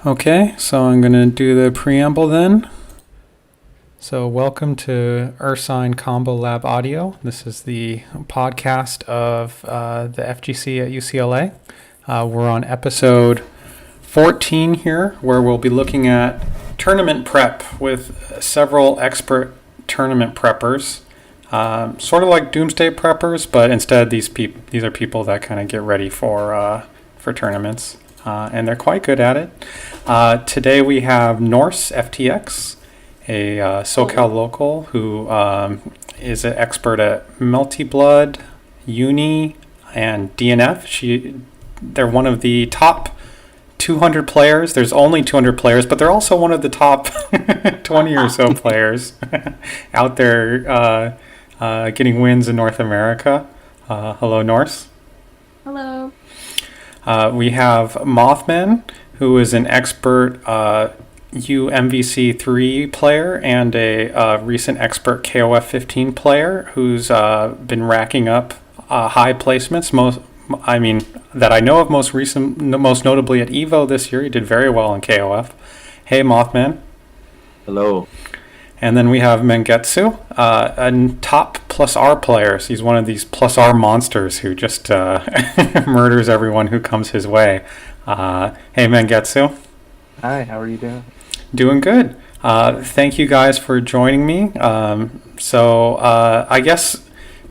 Okay, so I'm going to do the preamble then. So, welcome to Ursine Combo Lab Audio. This is the podcast of the FGC at UCLA. We're on episode 14 here, where we'll be looking at tournament prep with several expert tournament preppers. Sort of like doomsday preppers, but instead these are people that kind of get ready for tournaments. And they're quite good at it. Today we have Norse FTX, a SoCal local who is an expert at Multi-Blood, Uni, and DNF. They're one of the top 200 players. There's only 200 players, but they're also one of the top 20 or so players out there getting wins in North America. Hello, Norse. Hello. We have Mothman, who is an expert UMVC3 player and a recent expert KOF 15 player who's been racking up high placements. That I know of most notably at Evo this year. He did very well in KOF. Hey, Mothman. Hello. And then we have Mangetsu, a top plus R player. So he's one of these plus R monsters who just murders everyone who comes his way. Hey, Mangetsu. Hi, how are you doing? Doing good. Thank you guys for joining me. I guess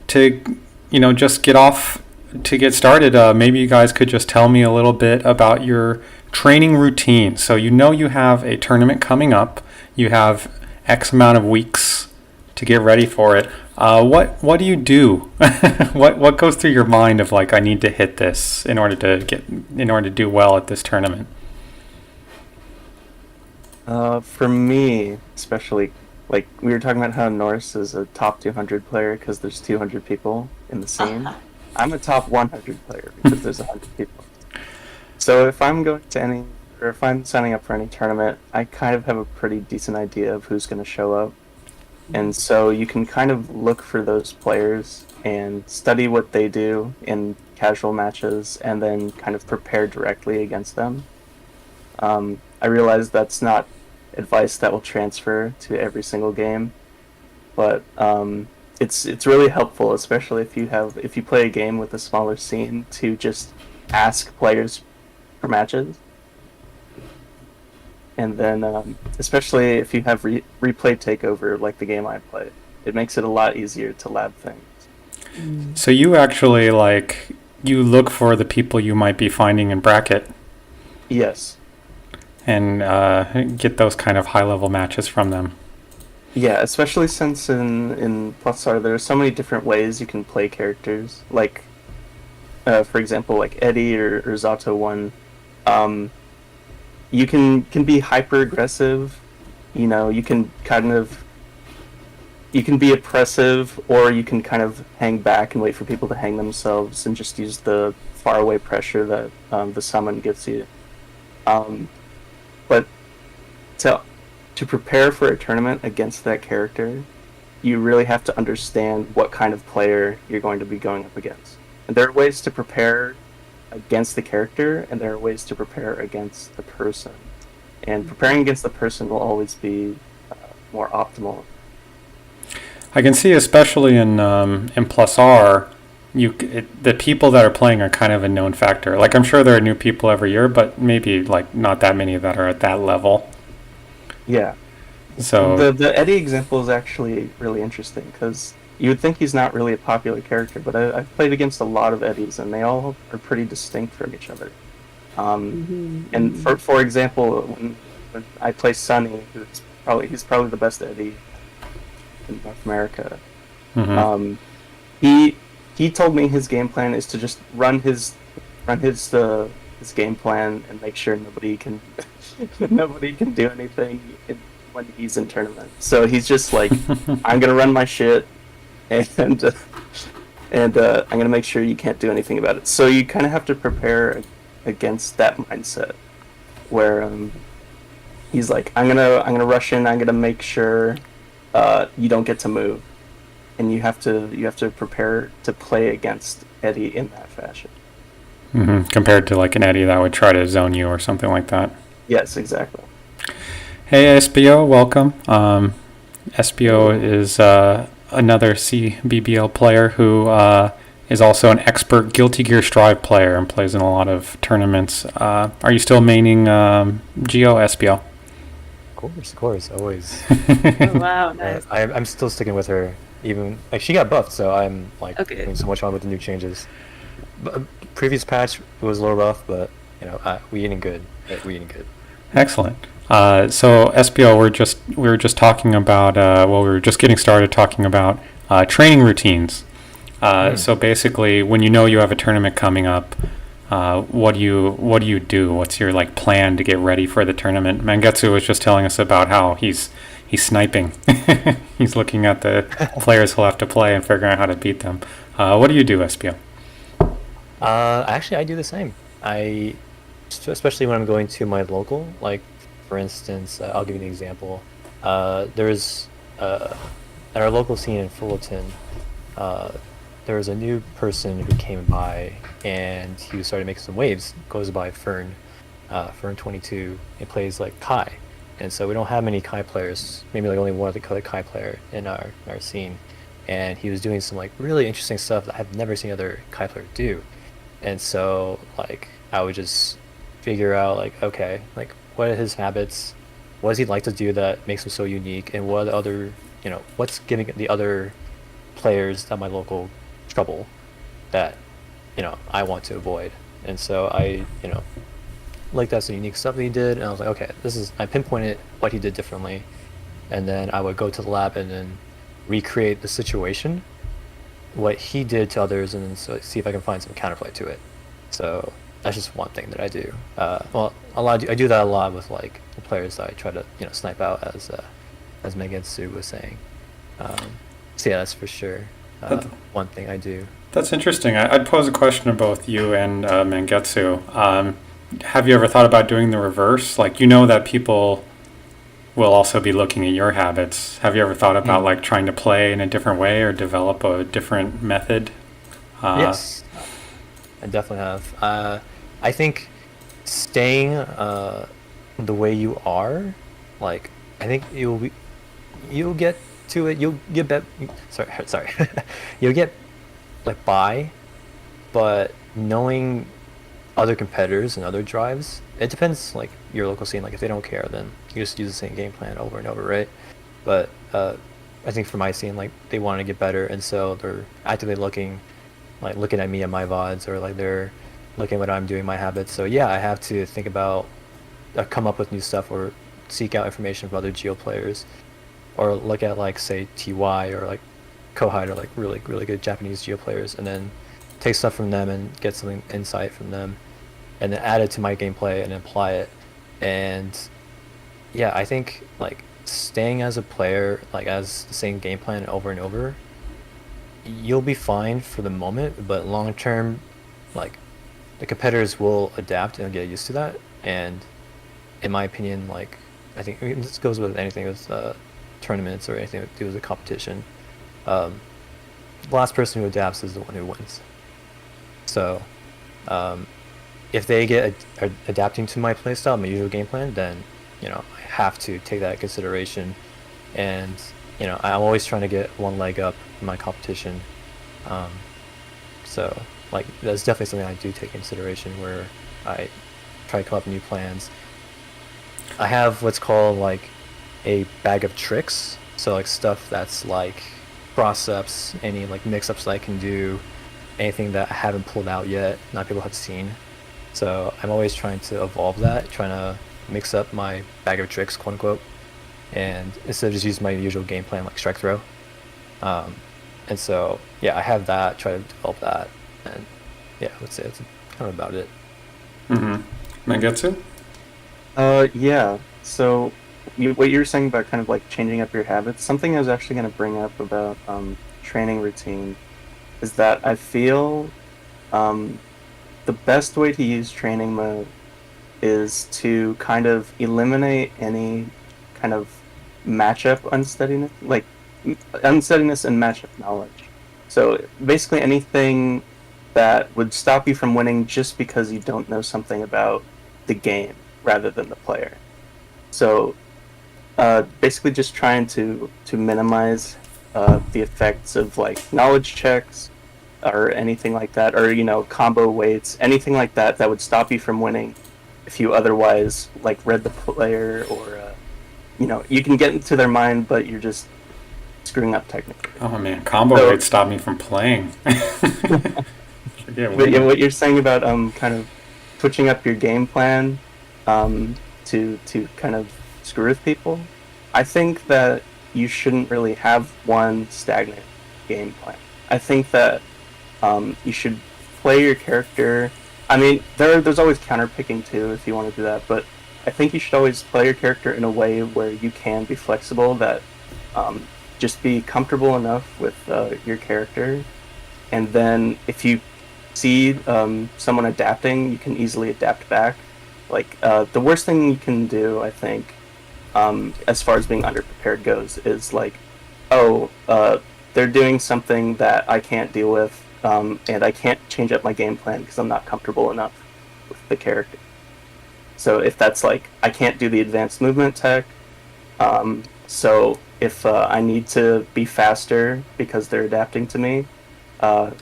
to just get started, maybe you guys could just tell me a little bit about your training routine. So you have a tournament coming up. You have X amount of weeks to get ready for it. What do you do? what goes through your mind of I need to hit this in order to do well at this tournament? For me, especially, we were talking about how Norse is a top 200 player because there's 200 people in the scene. I'm a top 100 player because there's 100 people. So if I'm going to if I'm signing up for any tournament, I kind of have a pretty decent idea of who's going to show up. And so you can kind of look for those players and study what they do in casual matches and then kind of prepare directly against them. I realize that's not advice that will transfer to every single game, but it's really helpful, especially if you play a game with a smaller scene, to just ask players for matches. And then, especially if you have replay takeover like the game I play, it makes it a lot easier to lab things. So you actually you look for the people you might be finding in bracket. Yes. And get those kind of high-level matches from them. Yeah, especially since in Plus R there are so many different ways you can play characters. For example, Eddie or Zato 1. You can be hyper aggressive, you can be oppressive, or you can kind of hang back and wait for people to hang themselves and just use the faraway pressure that the summon gives you. But to prepare for a tournament against that character, you really have to understand what kind of player you're going to be going up against. And there are ways to prepare against the character, and there are ways to prepare against the person. And preparing against the person will always be more optimal. I can see, especially in Plus R, the people that are playing are kind of a known factor. I'm sure there are new people every year, but maybe not that many that are at that level. Yeah. So the Eddie example is actually really interesting because you would think he's not really a popular character, but I've played against a lot of Eddies, and they all are pretty distinct from each other. And for example, when I play Sunny, he's probably the best Eddie in North America. Mm-hmm. He told me his game plan is to just run his game plan and make sure nobody can do anything when he's in tournament. So he's just I'm gonna run my shit. And I'm gonna make sure you can't do anything about it. So you kind of have to prepare against that mindset, where he's I'm gonna rush in. I'm gonna make sure you don't get to move, and you have to prepare to play against Eddie in that fashion. Mm-hmm. Compared to an Eddie that would try to zone you or something like that. Yes, exactly. Hey, SBO, welcome. SBO Hello. is another CBBL player who is also an expert Guilty Gear Strive player and plays in a lot of tournaments. Are you still maining Geo SBO? Of course, always. Oh wow, nice. I'm still sticking with her. Even like she got buffed, so I'm like Okay. having so much fun with the new changes. But previous patch was a little rough, but we eating good. We eating good. Excellent. So SBO, we were just talking about we were just getting started talking about training routines. So basically, when you know you have a tournament coming up, what do you do? What's your like plan to get ready for the tournament? Mangetsu was just telling us about how he's sniping. He's looking at the players he'll have to play and figuring out how to beat them. What do you do, SBO? Actually, I do the same. Especially when I'm going to my local, like for instance, I'll give you an example. There's at our local scene in Fullerton, uh, there was a new person who came by, and he started making some waves. Goes by Fern 22, and plays like Kai. And so we don't have many Kai players. Maybe like only one other Kai player in our scene. And he was doing some like really interesting stuff that I've never seen other Kai players do. And so like I would just figure out like, okay, like what are his habits, what does he like to do that makes him so unique, and what are the other, what's giving the other players at my local trouble that I want to avoid. And so I like that's the unique stuff that he did, and I was like, okay, I pinpointed what he did differently, and then I would go to the lab and then recreate the situation, what he did to others, and then see if I can find some counterplay to it. So that's just one thing that I do. I do that a lot with like the players that I try to snipe out, as Mangetsu was saying. So yeah, that's for sure one thing I do. That's interesting. I'd pose a question to both you and Mangetsu. Have you ever thought about doing the reverse? Like, you know that people will also be looking at your habits. Have you ever thought about like trying to play in a different way or develop a different method? Yes, I definitely have. I think staying the way you are, like I think you'll get to it. You'll get sorry, you'll get like by, but knowing other competitors and other drives, it depends like your local scene. Like if they don't care, then you just use the same game plan over and over, right? But I think for my scene, like they want to get better, and so they're actively looking at me and my VODs, or like they're looking at what I'm doing, my habits. So yeah, I have to think about, come up with new stuff, or seek out information from other Geo players, or look at like say TY or like Kohide, or like really really good Japanese Geo players, and then take stuff from them and get some insight from them, and then add it to my gameplay and apply it. And yeah, I think like staying as a player, like as the same game plan over and over, you'll be fine for the moment, but long term, like the competitors will adapt and get used to that. And in my opinion, like I mean, this goes with anything with tournaments or anything to do with a competition. The last person who adapts is the one who wins. So if they get adapting to my playstyle, my usual game plan, then I have to take that into consideration. And I'm always trying to get one leg up in my competition. So like that's definitely something I do take into consideration, where I try to come up with new plans. I have what's called like a bag of tricks, so like stuff that's like cross-ups, any like mix-ups that I can do, anything that I haven't pulled out yet, not people have seen. So I'm always trying to evolve that, trying to mix up my bag of tricks, quote unquote, and instead of just using my usual game plan like strike throw. And so yeah, I have that, try to develop that, and yeah, I would say that's kind of about it. Mangetsu? Yeah. So, what you were saying about kind of like changing up your habits, something I was actually going to bring up about training routine is that I feel the best way to use training mode is to kind of eliminate any kind of matchup unsteadiness, like unsteadiness and matchup knowledge. So basically anything that would stop you from winning just because you don't know something about the game. rather than the player. So basically just trying to minimize the effects of like knowledge checks or anything like that, or combo weights, anything like that that would stop you from winning if you otherwise like read the player, or you can get into their mind, but you're just screwing up technically. Oh man, combo So- weights stop me from playing. But yeah, what you're saying about kind of switching up your game plan to kind of screw with people, I think that you shouldn't really have one stagnant game plan. I think that you should play your character. I mean, there's always counterpicking too if you want to do that, but I think you should always play your character in a way where you can be flexible, that just be comfortable enough with your character, and then if you see someone adapting, you can easily adapt back. Like the worst thing you can do, I think, as far as being underprepared goes, is like, they're doing something that I can't deal with, and I can't change up my game plan because I'm not comfortable enough with the character. So if that's like, I can't do the advanced movement tech, so if I need to be faster because they're adapting to me, I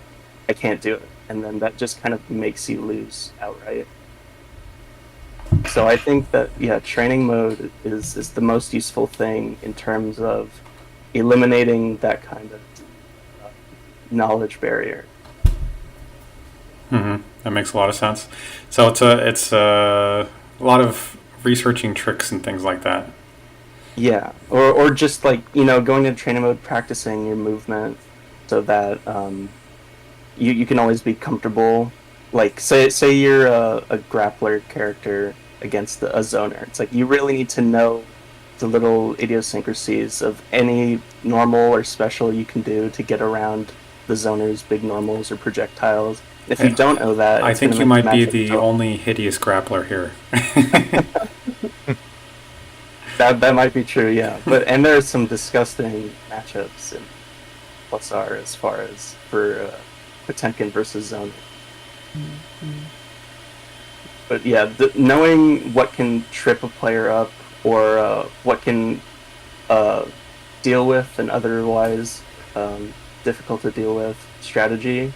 can't do it. And then that just kind of makes you lose outright. So I think that, yeah, training mode is the most useful thing in terms of eliminating that kind of knowledge barrier. That makes a lot of sense. So it's a lot of researching tricks and things like that. Yeah, or just like, going into training mode, practicing your movement so that you can always be comfortable. Like say you're a grappler character against a zoner. It's like you really need to know the little idiosyncrasies of any normal or special you can do to get around the zoner's big normals or projectiles. If you don't know that, I it's think gonna you make might be matchup the tough. only hideous grappler here. That might be true, yeah. And there's some disgusting matchups in Plus-R as far as for Potemkin versus Zoner. But yeah, knowing what can trip a player up, or what can deal with an otherwise difficult to deal with strategy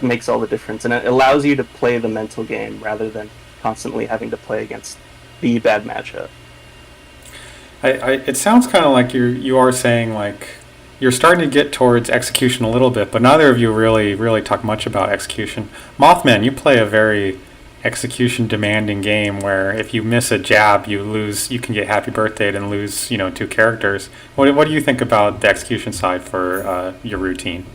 makes all the difference, and it allows you to play the mental game rather than constantly having to play against the bad matchup. It sounds kind of like you are saying like you're starting to get towards execution a little bit, but neither of you really talk much about execution. Mothman, you play a very execution demanding game where if you miss a jab, you lose. You can get happy birthdayed and lose 2 characters. What do you think about the execution side for your routine?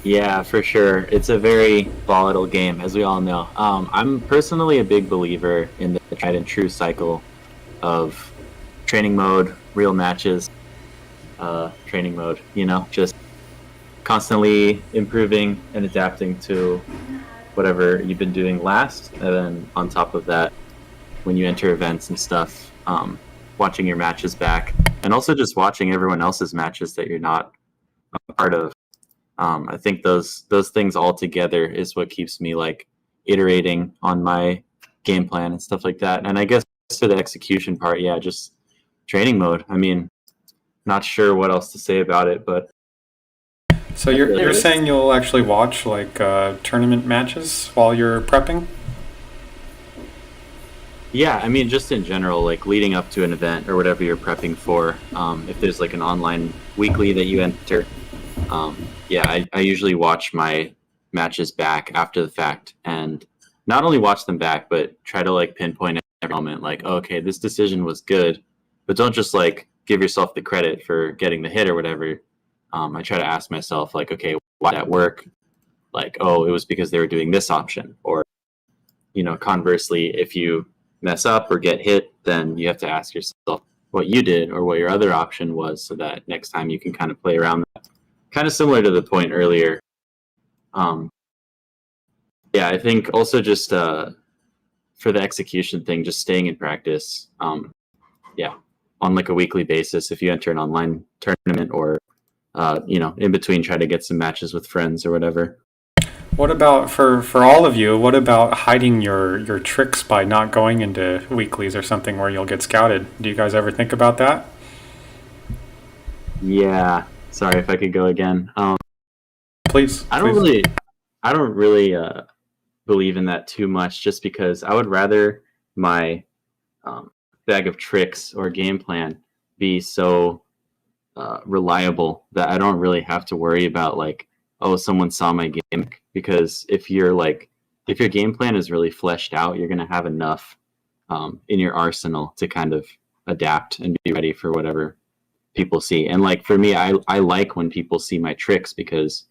Yeah, for sure. It's a very volatile game, as we all know. I'm personally a big believer in the tried and true cycle of training mode, real matches, training mode, just constantly improving and adapting to whatever you've been doing last. And then on top of that, when you enter events and stuff, watching your matches back, and also just watching everyone else's matches that you're not a part of. I think those things all together is what keeps me like iterating on my game plan and stuff like that. And I guess to the execution part, yeah, just training mode. I mean, not sure what else to say about it, but So you're saying you'll actually watch like tournament matches while you're prepping? yeah, I mean, just in general, like leading up to an event or whatever you're prepping for, if there's like an online weekly that you enter, yeah, I usually watch my matches back after the fact, and not only watch them back, but try to like pinpoint every moment, like, okay, this decision was good, but don't just like give yourself the credit for getting the hit or whatever. I try to ask myself, like, okay, why did that work? Like, oh, it was because they were doing this option. Or, conversely, if you mess up or get hit, then you have to ask yourself what you did or what your other option was, so that next time you can kind of play around that. Kind of similar to the point earlier. Yeah, I think also just for the execution thing, just staying in practice. Yeah, on like a weekly basis, if you enter an online tournament or in between, try to get some matches with friends or whatever. What about for all of you? What about hiding your tricks by not going into weeklies or something where you'll get scouted? Do you guys ever think about that? Yeah. Sorry if I could go again. Please, I don't please. really, I don't really believe in that too much, just because I would rather my bag of tricks or game plan be so reliable that I don't really have to worry about like, oh, someone saw my gimmick. Because if your game plan is really fleshed out, you're gonna have enough in your arsenal to kind of adapt and be ready for whatever people see. And like for me, I like when people see my tricks, because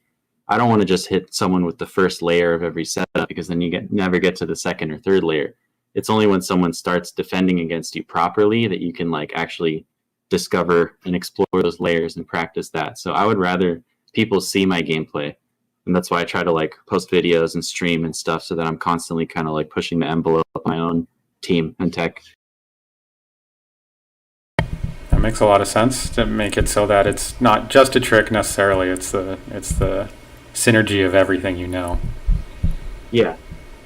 I don't want to just hit someone with the first layer of every setup, because then you never get to the second or third layer. It's only when someone starts defending against you properly that you can like actually discover and explore those layers and practice that. So I would rather people see my gameplay. And that's why I try to like post videos and stream and stuff, so that I'm constantly kind of like pushing the envelope of my own team and tech. That makes a lot of sense to make it so that it's not just a trick necessarily. It's the synergy of everything you know. Yeah,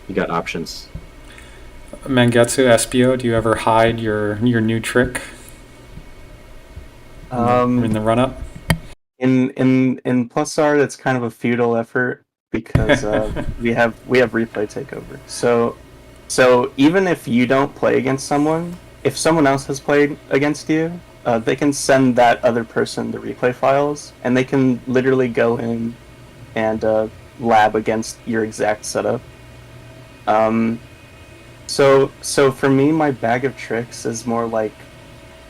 you got options. Mangetsu, SBO, do you ever hide your new trick in the run up? In Plus Art, it's kind of a futile effort because we have replay takeover. So even if you don't play against someone, if someone else has played against you, they can send that other person the replay files, and they can literally go in and lab against your exact setup. So for me, my bag of tricks is more like,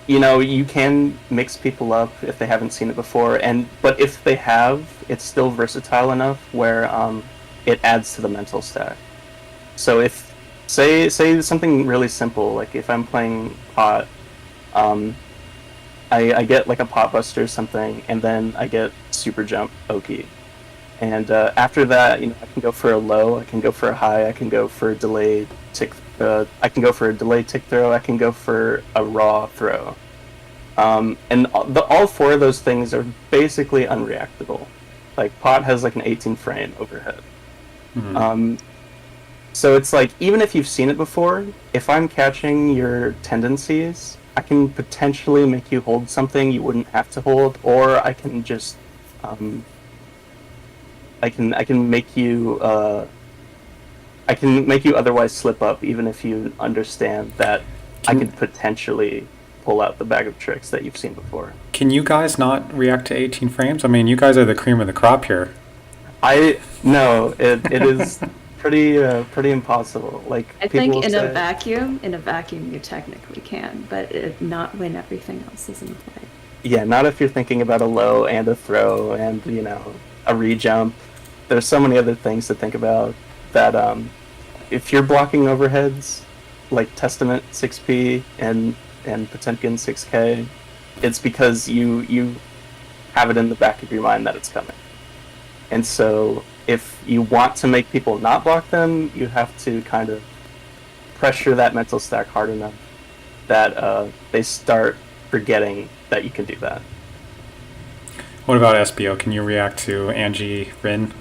you can mix people up if they haven't seen it before, but if they have, it's still versatile enough where it adds to the mental stack. So if say something really simple, like if I'm playing pot, I get like a pot buster or something, and then I get super jump Oki. And after that, I can go for a low, I can go for a high, I can go for a delayed tick. I can go for a delayed tick throw. I can go for a raw throw. And all four of those things are basically unreactable. Like pot has like an 18 frame overhead. Mm-hmm. So it's like, even if you've seen it before, if I'm catching your tendencies, I can potentially make you hold something you wouldn't have to hold, or I can just I can make you otherwise slip up, even if you understand that I could potentially pull out the bag of tricks that you've seen before. Can you guys not react to 18 frames? I mean, you guys are the cream of the crop here. No, it is pretty impossible. Like, I people think will in say, a vacuum you technically can, but not when everything else is in play. yeah, not if you're thinking about a low and a throw and a re-jump. There's so many other things to think about that if you're blocking overheads like Testament 6P and Potemkin 6K, it's because you have it in the back of your mind that it's coming. And so if you want to make people not block them, you have to kind of pressure that mental stack hard enough that they start forgetting that you can do that. What about SBO? Can you react to Angie Rin?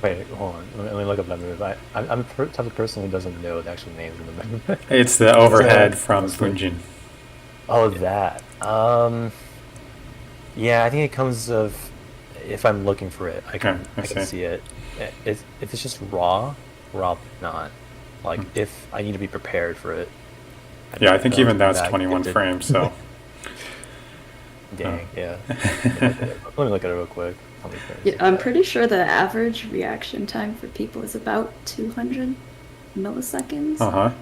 Wait, hold on. Let me look up that move. I'm the type of person who doesn't know the actual names of the move. It's the overhead from Funjin. Oh, that. Yeah, I think it comes of if I'm looking for it, I can see it. If it's just raw, not. Like if I need to be prepared for it. Yeah, I think even that's 21 frames. So. Dang, yeah. Let me look at it real quick. Yeah, I'm pretty sure the average reaction time for people is about 200 milliseconds.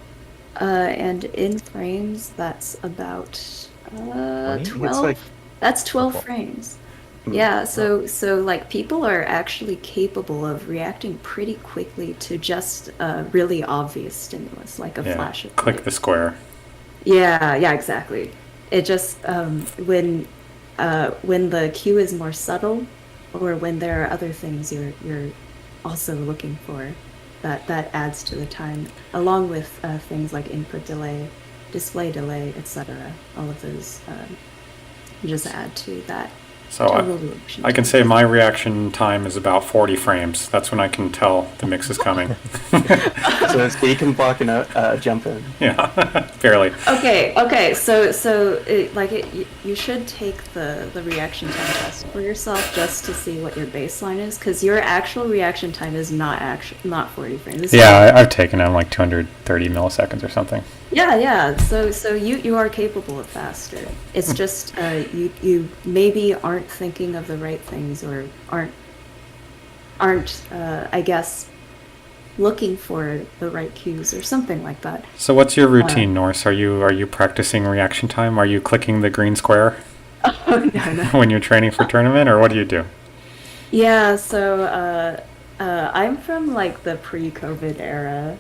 And in frames, that's about 12. That's 12 frames. Yeah, so like people are actually capable of reacting pretty quickly to just really obvious stimulus, like a flash of click light. the square. Yeah, exactly. It just when the cue is more subtle, or when there are other things you're also looking for, that adds to the time, along with things like input delay, display delay, etc. All of those just add to that So Total reaction I can time. say my reaction time is about 40 frames. That's when I can tell the mix is coming. So you can block and jump in. Yeah, barely. Okay. You should take the reaction time test for yourself just to see what your baseline is, because your actual reaction time is not 40 frames. It's Yeah, I've taken them like 230 milliseconds or something. Yeah. So you are capable of faster. It's just you maybe aren't thinking of the right things, or aren't I guess looking for the right cues or something like that. So what's your routine, Norse? Are you practicing reaction time? Are you clicking the green square Oh no. when you're training for tournament, or what do you do? Yeah, so I'm from like the pre-COVID era.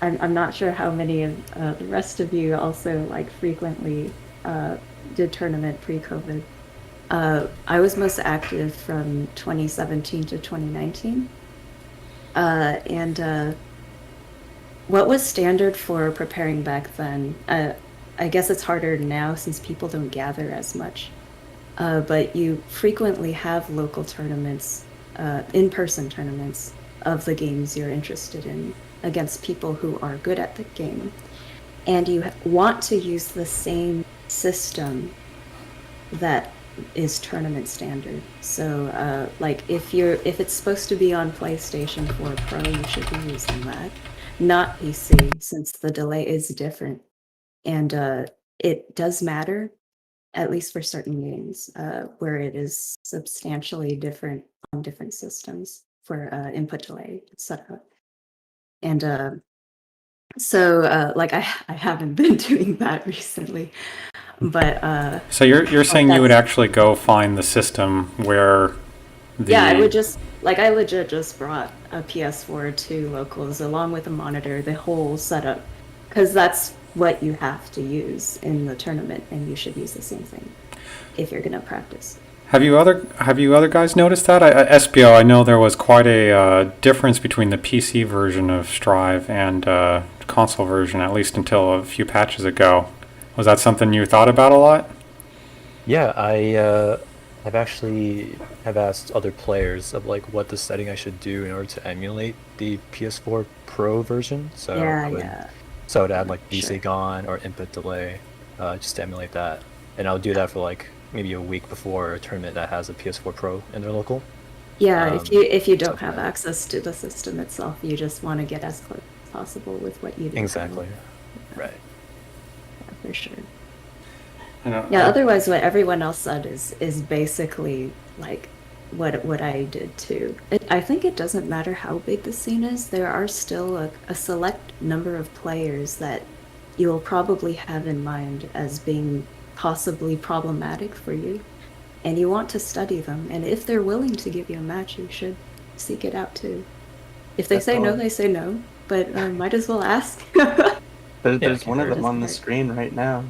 I'm not sure how many of the rest of you also like frequently did tournament pre-COVID. I was most active from 2017 to 2019. And what was standard for preparing back then? I guess it's harder now since people don't gather as much. But you frequently have local tournaments, in-person tournaments of the games you're interested in against people who are good at the game. And you want to use the same system that is tournament standard. So like if it's supposed to be on PlayStation 4 Pro, you should be using that, not PC, since the delay is different. And it does matter, at least for certain games, where it is substantially different on different systems for input delay, etc. And like I haven't been doing that recently, but So you're saying you would that's actually go find the system where the yeah, I would just like I legit just brought a PS4 to locals along with a monitor, the whole setup, because that's what you have to use in the tournament, and you should use the same thing if you're gonna practice. Have you other guys noticed that? SPO, I know there was quite a difference between the PC version of Strive and console version, at least until a few patches ago. Was that something you thought about a lot? Yeah, I've actually have asked other players of like what the setting I should do in order to emulate the PS4 Pro version. So Yeah, so I would add like sure. VSync on or input delay, just to emulate that. And I'll do that for like maybe a week before a tournament that has a PS4 Pro in their local. Yeah, if you don't Stuff like have that. access to the system itself, you just want to get as close as possible with what you do. Exactly. Right. Yeah, for sure. I know, Yeah, otherwise what everyone else said is basically like what I did too. I think it doesn't matter how big the scene is, there are still a select number of players that you'll probably have in mind as being possibly problematic for you, and you want to study them. And if they're willing to give you a match, you should seek it out too. If they That's say no, all. they say no, but might as well ask. There's one of them on the screen right now.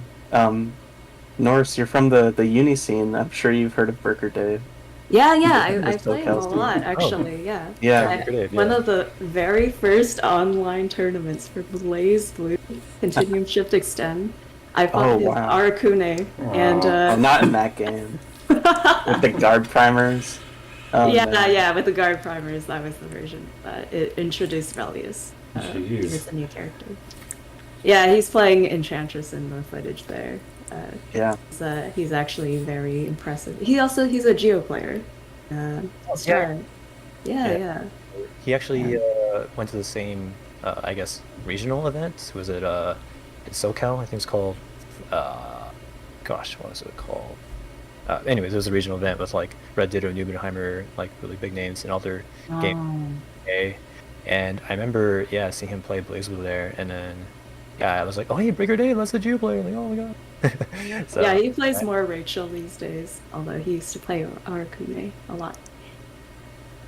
Norse, you're from the uni scene. I'm sure you've heard of Burger Dave. Yeah, The I play him a SoCal lot, scene. actually, yeah. Yeah. One of the very first online tournaments for Blaze Blue, Continuum Shift Extend, I fought Oh, his wow. Arakune, and Oh, not in that game. With the guard primers. Oh, yeah, man. yeah, with the guard primers, that was the version. It introduced Velius. He was a new character. Yeah, he's playing Enchantress in the footage there. Yeah. He's actually very impressive. He's a Geo player. Star. Yeah. He actually went to the same, I guess, regional event. Was it in SoCal? I think it's called. Gosh, what was it called? Anyways, it was a regional event with like Red Ditto, Nubenheimer, like really big names and other games. And I remember, seeing him play BlazBlue there, and then I was like, oh hey, Breaker Day, that's a Geo player. Like, oh my god. So, yeah, he plays more Rachel these days, although he used to play Arakune a lot.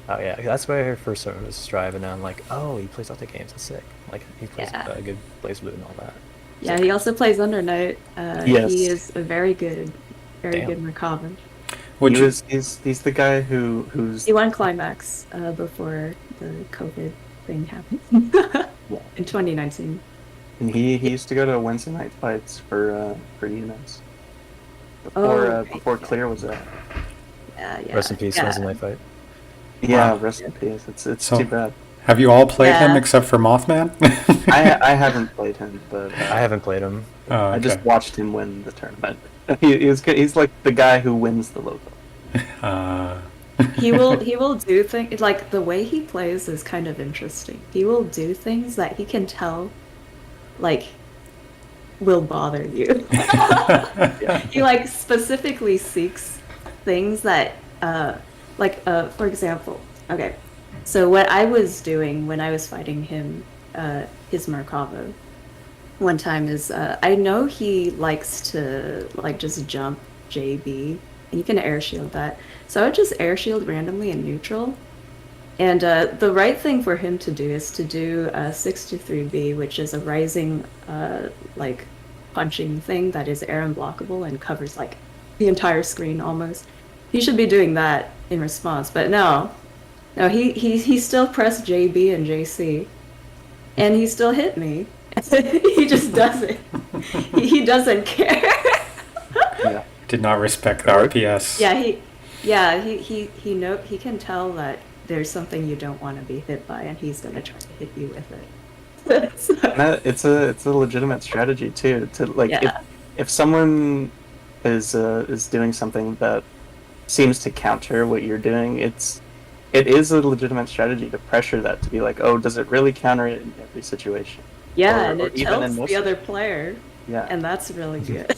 Oh yeah, that's where I first started with Strive, and then I'm like, oh, he plays other games. That's sick. Like he plays good BlazBlue and all that. Yeah, he also plays Under Night. Yes. He is a very good Merkava. He's the guy who's He won Climax before the COVID thing happened in 2019. and he used to go to Wednesday night fights for Unis before right, before Clear was out. Yeah. Rest in peace. Yeah. Wednesday night fight. Yeah, Wow. rest in peace. It's So- too bad. Have you all played him Yeah. except for Mothman? I haven't played him, but I haven't played him. Oh, I just okay. watched him win the tournament. He's like the guy who wins the logo. He will do things like the way he plays is kind of interesting. He will do things that he can tell like will bother you. He like specifically seeks things that for example, okay. So what I was doing when I was fighting him, his Merkava, one time is I know he likes to like just jump JB, and you can air shield that. So I would just air shield randomly in neutral. And the right thing for him to do is to do 623B, which is a rising like punching thing that is air unblockable and covers like the entire screen almost. He should be doing that in response, but no, he still pressed JB and JC, and he still hit me. He just doesn't. He doesn't care. Yeah. Did not respect the RPS. He can tell that there's something you don't want to be hit by, and he's gonna try to hit you with it. So- And it's a legitimate strategy too. To like Yeah. if someone is doing something that seems to counter what you're doing, it is a legitimate strategy to pressure that to be like, oh, does it really counter it in every situation? Yeah, Or- and or it even in tells most the other player, Yeah. and that's really good.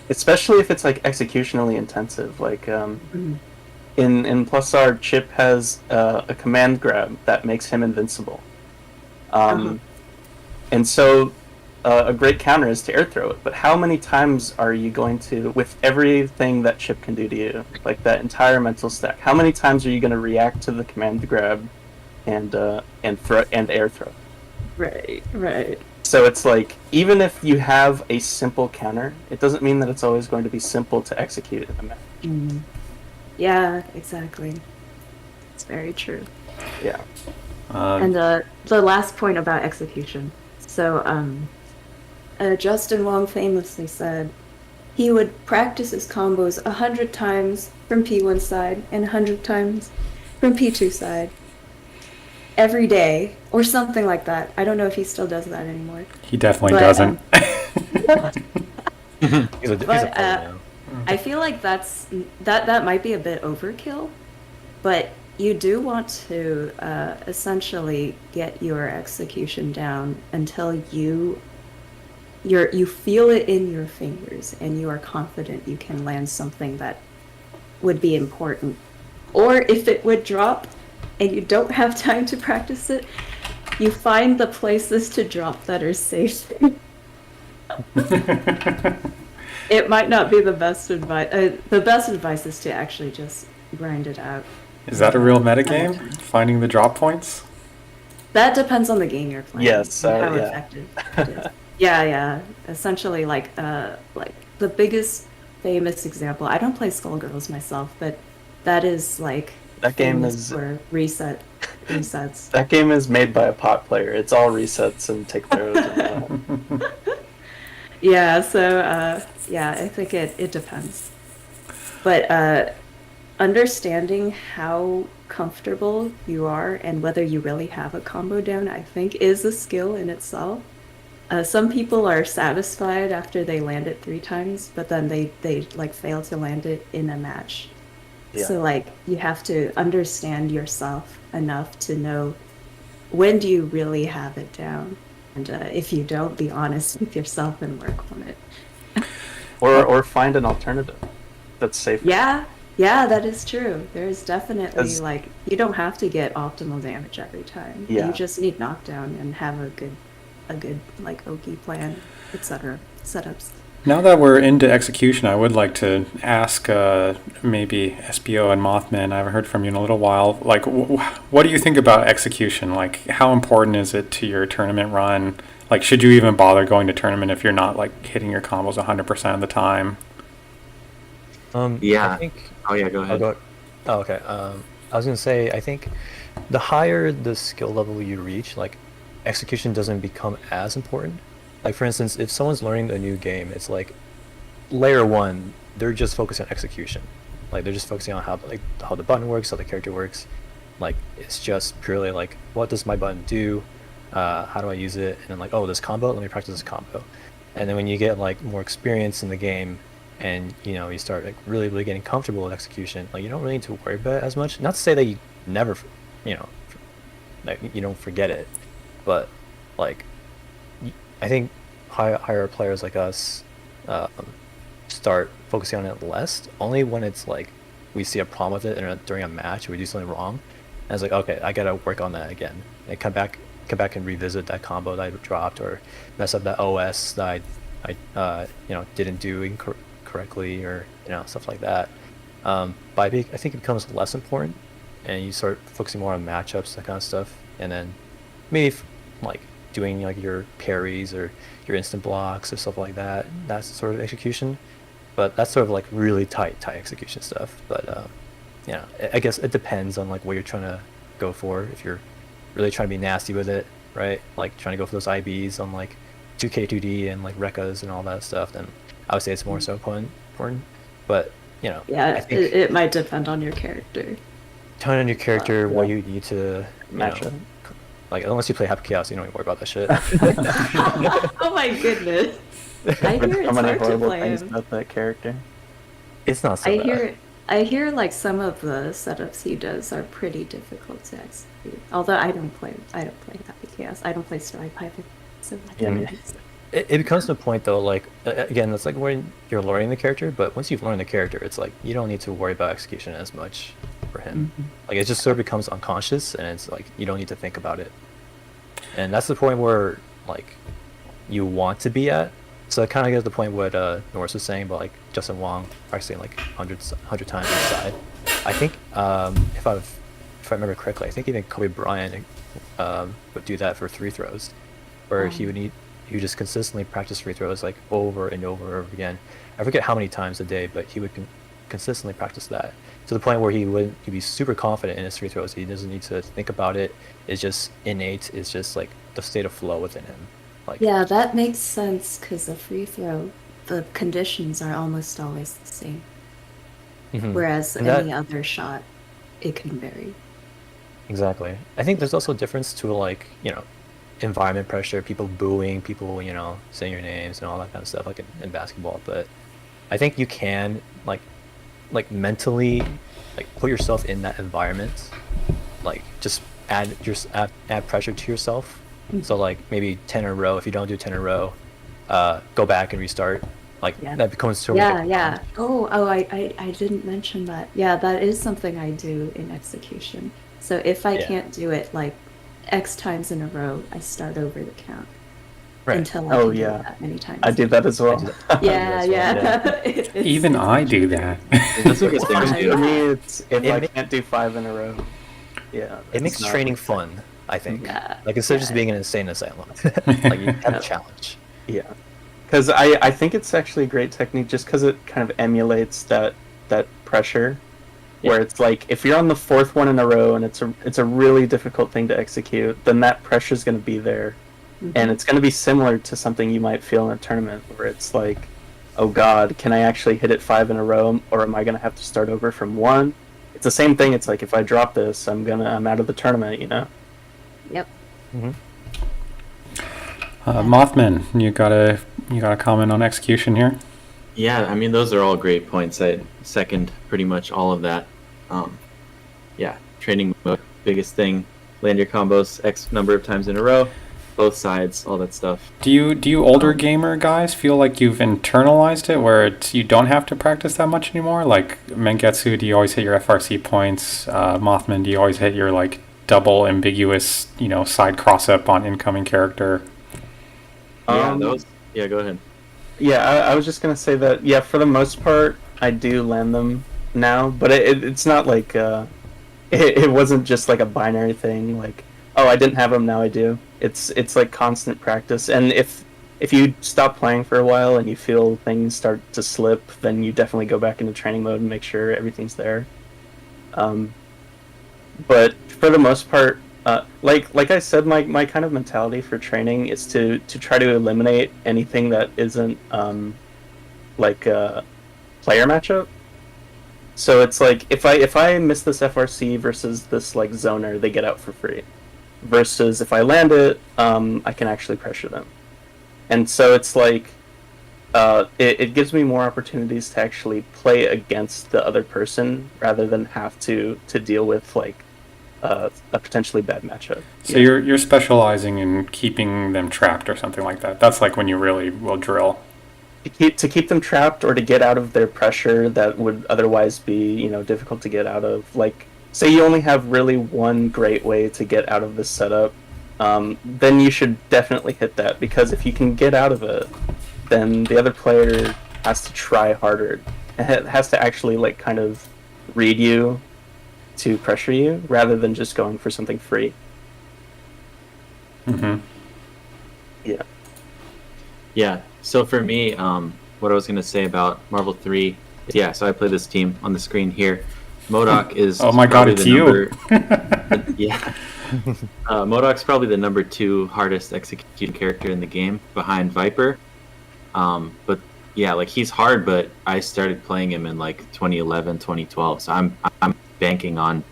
Especially if it's like executionally intensive. Like Mhm. in Plus R, Chip has a command grab that makes him invincible. And so a great counter is to air throw it. But how many times are you going to, with everything that Chip can do to you, like that entire mental stack, how many times are you going to react to the command grab and air throw? Right. So it's like, even if you have a simple counter, it doesn't mean that it's always going to be simple to execute in a match. Mm. Yeah, exactly. It's very true. Yeah. And the last point about execution. So, Justin Wong famously said he would practice his combos 100 times from P1 side and 100 times from P2 side every day, or something like that. I don't know if he still does that anymore. He definitely But, doesn't. He's a pro now. I feel like that might be a bit overkill, but you do want to essentially get your execution down until you feel it in your fingers and you are confident you can land something that would be important. Or if it would drop and you don't have time to practice it, you find the places to drop that are safe. It might not be the best advice. The best advice is to actually just grind it out. Is that a real metagame? Finding the drop points? That depends on the game you're playing. Yes, and how yeah. effective it is. Yeah. Essentially, like the biggest famous example. I don't play Skullgirls myself, but that is like That game famous is- for resets. That game is made by a pot player. It's all resets and take throws. And, Yeah. So I think it depends, but understanding how comfortable you are and whether you really have a combo down, I think, is a skill in itself. Some people are satisfied after they land it 3 times, but then they like fail to land it in a match. Yeah. So like you have to understand yourself enough to know when do you really have it down, and if you don't, be honest with yourself and work on it. or find an alternative that's safer. Yeah, that is true. There is definitely As- like you don't have to get optimal damage every time. Yeah. You just need knockdown and have a good like Oki plan, etc. setups. Now that we're into execution, I would like to ask maybe SBO and Mothman, I haven't heard from you in a little while, like what do you think about execution? Like how important is it to your tournament run? Like should you even bother going to tournament if you're not like hitting your combos 100% of the time? Yeah. I think. Oh yeah, go ahead. Oh, okay. I was gonna say, I think the higher the skill level you reach, like execution doesn't become as important. Like for instance, if someone's learning a new game, it's like layer 1, they're just focused on execution. Like they're just focusing on how the button works, how the character works. Like it's just purely like, what does my button do? How do I use it? And then like, oh, this combo, let me practice this combo. And then when you get like more experience in the game, and you start like really getting comfortable with execution, like you don't really need to worry about it as much. Not to say that you never, like you don't forget it, but like I think higher players like us start focusing on it less, only when it's like we see a problem with it during a match or we do something wrong, and it's like, okay, I gotta work on that again, and come back and revisit that combo that I dropped, or mess up that OS that I didn't do correctly, or stuff like that. But I think it becomes less important, and you start focusing more on matchups, that kind of stuff, and then maybe like doing like your parries or your instant blocks or stuff like that. That's sort of execution, but that's sort of like really tight execution stuff. But I guess it depends on like what you're trying to go for. If you're really trying to be nasty with it, right? Like trying to go for those IBs on like 2K2D and like Rekkas and all that stuff, then I would say it's more so important. But Yeah, I think it might depend on your character. tone on your character, Yeah. what you need to Match up. like, unless you play Happy Chaos, you don't even worry about that shit. Oh my goodness. I hear So it's many hard to horrible play things him. about that character. It's not so bad. I hear like some of the setups he does are pretty difficult to execute. Although I don't play Happy Chaos. I don't play Story Piper. So I Yeah, don't me know. It becomes to a point though, like again, it's like when you're learning the character, but once you've learned the character, it's like you don't need to worry about execution as much for him. Like it just sort of becomes unconscious, and it's like you don't need to think about it. And that's the point where like you want to be at. So it kind of gets to the point what Norse was saying about like Justin Wong practicing like 100 times inside. I think if I remember correctly, I think even Kobe Bryant would do that for free throws, where he would just consistently practice free throws like over and over again. I forget how many times a day, but he would consistently practice that to the point where he'd be super confident in his free throws. He doesn't need to think about it. It's just innate. It's just like the state of flow within him. Like Yeah, that makes sense because the free throw, the conditions are almost always the same. Whereas And any other shot, it can vary. Exactly. I think there's also a difference to like, environment pressure, people booing, people, saying your names and all that kind of stuff, like in basketball. But I think you can like mentally like put yourself in that environment, like just add pressure to yourself. So like maybe 10 in a row. If you don't do 10 in a row, go back and restart. Like that becomes so Yeah, much. yeah. I didn't mention that. Yeah, that is something I do in execution. So if I can't do it like X times in a row, I start over the count until I can do it that many times. I do that as well. Yeah. Even I do that. That's a good thing to For do. me, it's if I can't do 5 in a row. Yeah. It makes not- training fun, I think. Yeah. Like instead of just being an insane asylum, like you have a challenge. Yeah. Because I think it's actually a great technique just because it kind of emulates that pressure. Where it's like if you're on the 4th one in a row and it's a really difficult thing to execute, then that pressure is going to be there, and it's going to be similar to something you might feel in a tournament where it's like, oh God, can I actually hit it 5 in a row, or am I going to have to start over from 1? It's the same thing. It's like if I drop this, I'm out of the tournament. Yep. Mothman, you got a comment on execution here? Yeah, I mean, those are all great points. I second pretty much all of that. Yeah, training mode, biggest thing. Land your combos X number of times in a row, both sides, all that stuff. Do you older gamer guys feel like you've internalized it, where you don't have to practice that much anymore? Like Mangetsu, do you always hit your FRC points? Mothman, do you always hit your like double ambiguous, side cross up on incoming character? Yeah, go ahead. Yeah, I was just gonna say that. Yeah, for the most part, I do land them now, but it's not like it wasn't just like a binary thing. Like, oh, I didn't have them, now I do. It's like constant practice, and if you stop playing for a while and you feel things start to slip, then you definitely go back into training mode and make sure everything's there. But for the most part, like I said, my kind of mentality for training is to try to eliminate anything that isn't like a player matchup. So it's like if I miss this FRC versus this like zoner, they get out for free. Versus if I land it, I can actually pressure them. And so it's like it gives me more opportunities to actually play against the other person rather than have to deal with like a potentially bad matchup. So you're specializing in keeping them trapped or something like that. That's like when you really will drill. To keep them trapped or to get out of their pressure that would otherwise be difficult to get out of. Like say you only have really one great way to get out of this setup, then you should definitely hit that, because if you can get out of it, then the other player has to try harder. It has to actually like kind of read you to pressure you rather than just going for something free. Mm-hmm. Yeah. Yeah. So for me, what I was going to say about Marvel 3 is, yeah, so I play this team on the screen here. MODOK is oh my god, it's you. Yeah. MODOK's probably the number 2 hardest executed character in the game behind Viper. But yeah, like he's hard, but I started playing him in like 2011, 2012. So I'm banking on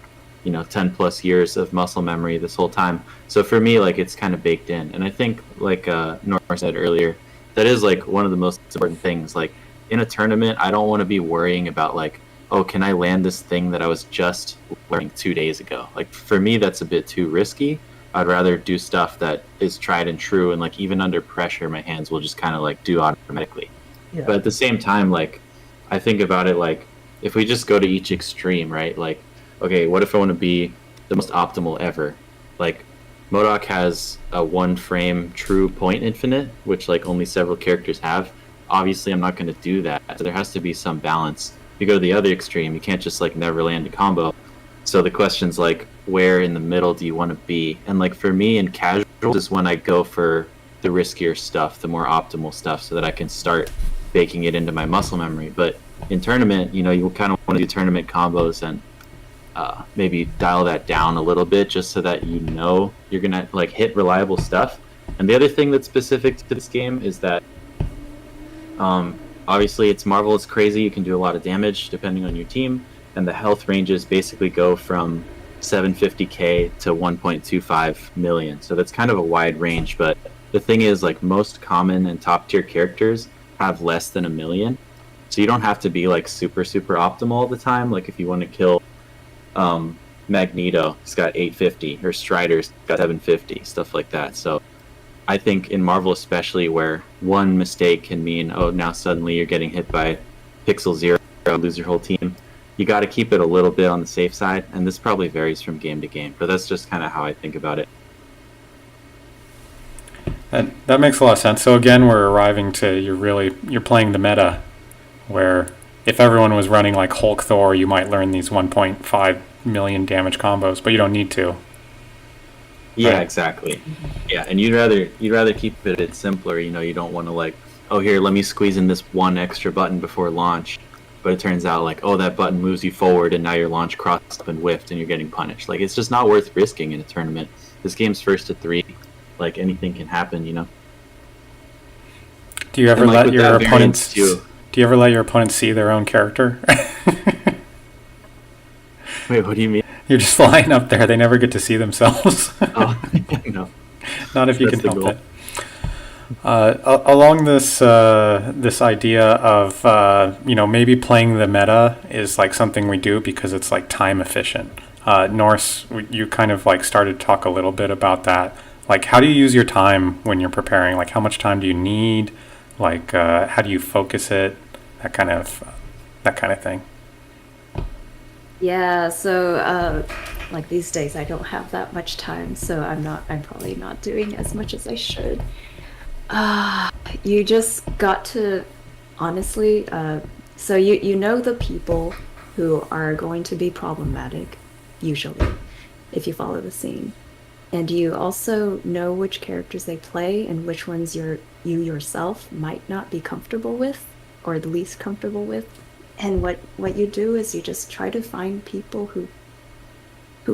10 plus years of muscle memory this whole time. So for me, like it's kind of baked in. And I think like Norse said earlier, that is like one of the most important things. Like in a tournament, I don't want to be worrying about like, oh, can I land this thing that I was just learning 2 days ago? Like for me, that's a bit too risky. I'd rather do stuff that is tried and true, and like even under pressure, my hands will just kind of like do automatically. Yeah. But at the same time, like I think about it like if we just go to each extreme, right? Like, okay, what if I want to be the most optimal ever? Like MODOK has a 1 frame true point infinite, which like only several characters have. Obviously, I'm not going to do that. So there has to be some balance. If you go to the other extreme, you can't just like never land a combo. So the question's like, where in the middle do you want to be? And like for me in casuals is when I go for the riskier stuff, the more optimal stuff, so that I can start baking it into my muscle memory. But in tournament, you kind of want to do tournament combos and maybe dial that down a little bit, just so that you're gonna like hit reliable stuff. And the other thing that's specific to this game is that obviously it's Marvel, it's crazy, you can do a lot of damage depending on your team, and the health ranges basically go from 750k to 1.25 million. So that's kind of a wide range, but the thing is like most common and top tier characters have less than 1 million. So you don't have to be like super optimal all the time. Like if you want to kill Magneto, he's got 850, or Strider's got 750, stuff like that. So I think in Marvel especially, where one mistake can mean, oh, now suddenly you're getting hit by Pixel Zero, lose your whole team, you got to keep it a little bit on the safe side. And this probably varies from game to game, but that's just kind of how I think about it. That makes a lot of sense. So again, we're arriving to you're playing the meta, where if everyone was running like Hulk Thor, you might learn these 1.5 million damage combos, but you don't need to. Yeah, right? Exactly. Yeah, and you'd rather keep it a bit simpler. You don't want to like, oh, here, let me squeeze in this one extra button before launch, but it turns out like, oh, that button moves you forward, and now your launch crossed up and whiffed, and you're getting punished. Like it's just not worth risking in a tournament. This game's first to 3. Like anything can happen. Do you ever let your opponents? Do you ever let your opponents see their own character? Wait, what do you mean? You're just flying up there. They never get to see themselves. Oh, no. Not if you can help it. Along this idea of maybe playing the meta is like something we do because it's like time efficient. Norse, you kind of like started to talk a little bit about that. Like, how do you use your time when you're preparing? Like, how much time do you need? Like, how do you focus it? That kind of thing. Yeah, so like these days I don't have that much time, so I'm probably not doing as much as I should. You just got to honestly, so you know the people who are going to be problematic, usually, if you follow the scene. And you also know which characters they play and which ones you yourself might not be comfortable with, or the least comfortable with. And what you do is you just try to find people who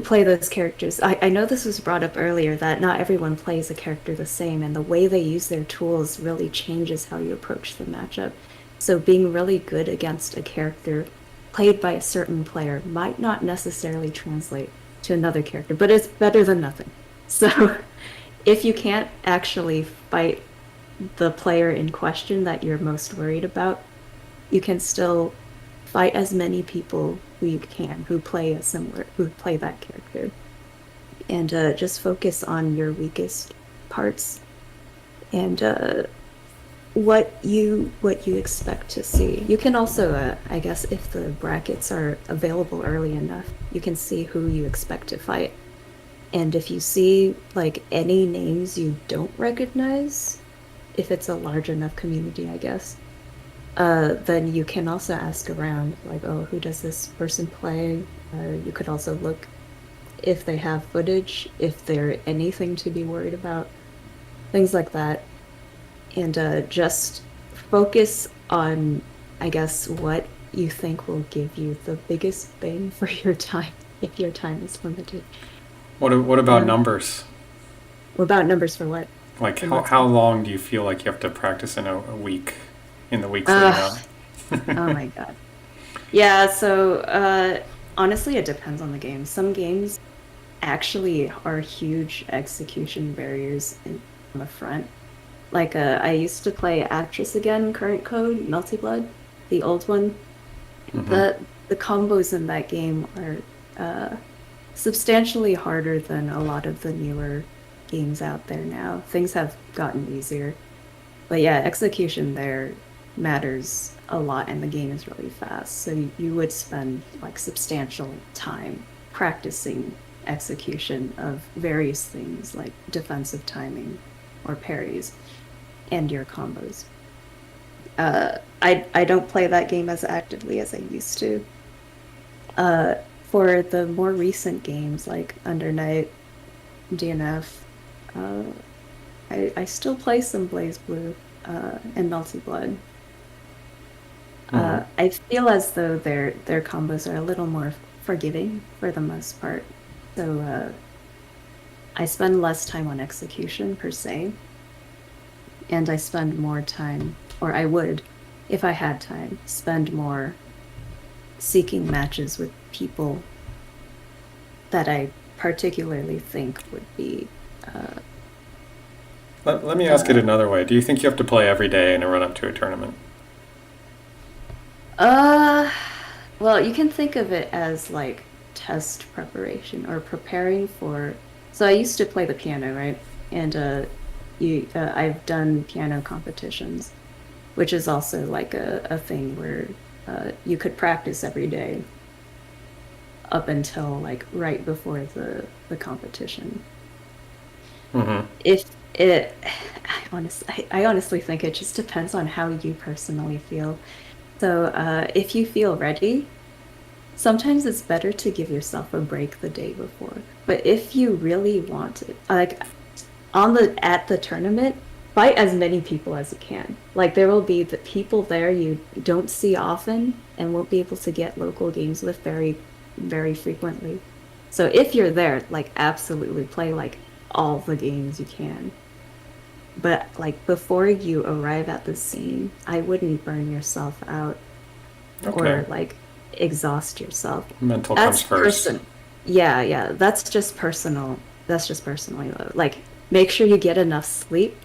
play those characters. I know this was brought up earlier that not everyone plays a character the same, and the way they use their tools really changes how you approach the matchup. So being really good against a character played by a certain player might not necessarily translate to another character, but it's better than nothing. So if you can't actually fight the player in question that you're most worried about, you can still fight as many people who you can who play that character, and just focus on your weakest parts and what you expect to see. You can also, I guess, if the brackets are available early enough, you can see who you expect to fight. And if you see like any names you don't recognize, if it's a large enough community, I guess, then you can also ask around, like, oh, who does this person play? You could also look if they have footage, if they're anything to be worried about, things like that. And just focus on, I guess, what you think will give you the biggest bang for your time, if your time is limited. What about numbers? What about numbers for what? Like, how long do you feel like you have to practice in a week, in the weeks leading up? Oh my god. Yeah, so honestly, it depends on the game. Some games actually are huge execution barriers on the front. Like, I used to play Actress Again, Current Code, Melty Blood, the old one. The combos in that game are substantially harder than a lot of the newer games out there now. Things have gotten easier. But yeah, execution there matters a lot, and the game is really fast. So you would spend like substantial time practicing execution of various things like defensive timing or parries and your combos. I don't play that game as actively as I used to. For the more recent games like Under Night, DNF, I still play some Blaze Blue and Melty Blood. I feel as though their combos are a little more forgiving for the most part. So I spend less time on execution per se, and I spend more time, or I would, if I had time, spend more seeking matches with people that I particularly think would be. Let me ask it another way. Do you think you have to play every day in a run up to a tournament? Well, you can think of it as like test preparation or preparing for. So I used to play the piano, right? And I've done piano competitions, which is also like a thing where you could practice every day up until like right before the competition. If it, I honestly think it just depends on how you personally feel. So if you feel ready, sometimes it's better to give yourself a break the day before. But if you really want it, like at the tournament, fight as many people as you can. Like there will be the people there you don't see often and won't be able to get local games with very, very frequently. So if you're there, like absolutely play like all the games you can. But like before you arrive at the scene, I wouldn't burn yourself out or like exhaust yourself. Mental comes first. Yeah, that's just personal. That's just personally though. Like make sure you get enough sleep.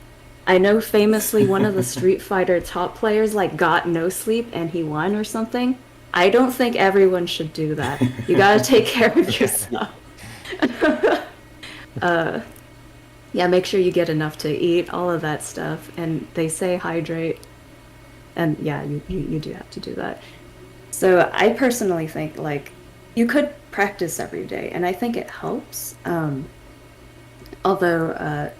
I know famously one of the Street Fighter top players like got no sleep and he won or something. I don't think everyone should do that. You gotta take care of yourself. Yeah, make sure you get enough to eat, all of that stuff. And they say hydrate. And yeah, you do have to do that. So I personally think like you could practice every day, and I think it helps. Although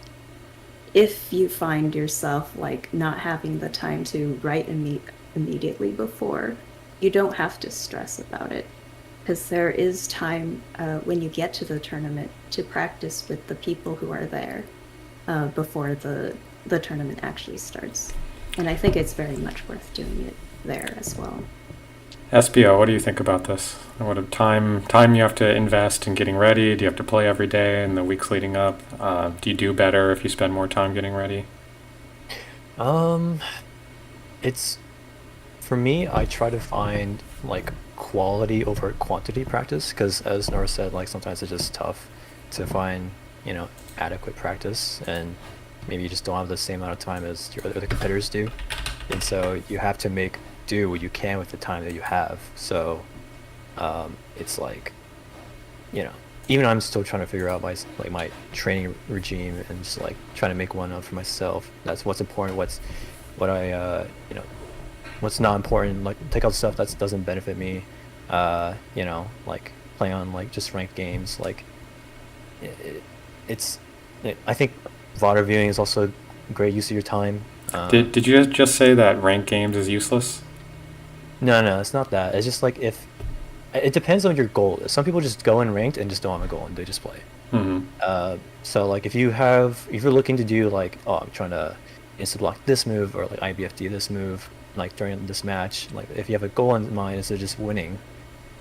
if you find yourself like not having the time to write immediately before, you don't have to stress about it. Because there is time when you get to the tournament to practice with the people who are there before the tournament actually starts. And I think it's very much worth doing it there as well. SPO, what do you think about this? What a time you have to invest in getting ready? Do you have to play every day in the weeks leading up? Do you do better if you spend more time getting ready? It's for me, I try to find like quality over quantity practice because, as Nora said, like sometimes it's just tough to find, adequate practice, and maybe you just don't have the same amount of time as your other competitors do, and so you have to make do what you can with the time that you have. So, it's like, even I'm still trying to figure out my training regime and just like trying to make one up for myself. That's what's important. What's not important. Like take out stuff that doesn't benefit me. Like playing on like just ranked games. Like I think VOD reviewing is also a great use of your time. Did you just say that ranked games is useless? No, it's not that. It's just like it depends on your goal. Some people just go in ranked and just don't have a goal and they just play. Mm-hmm. So like if you're looking to do like, oh, I'm trying to insta block this move or like IBFD this move like during this match, like if you have a goal in mind instead of just winning,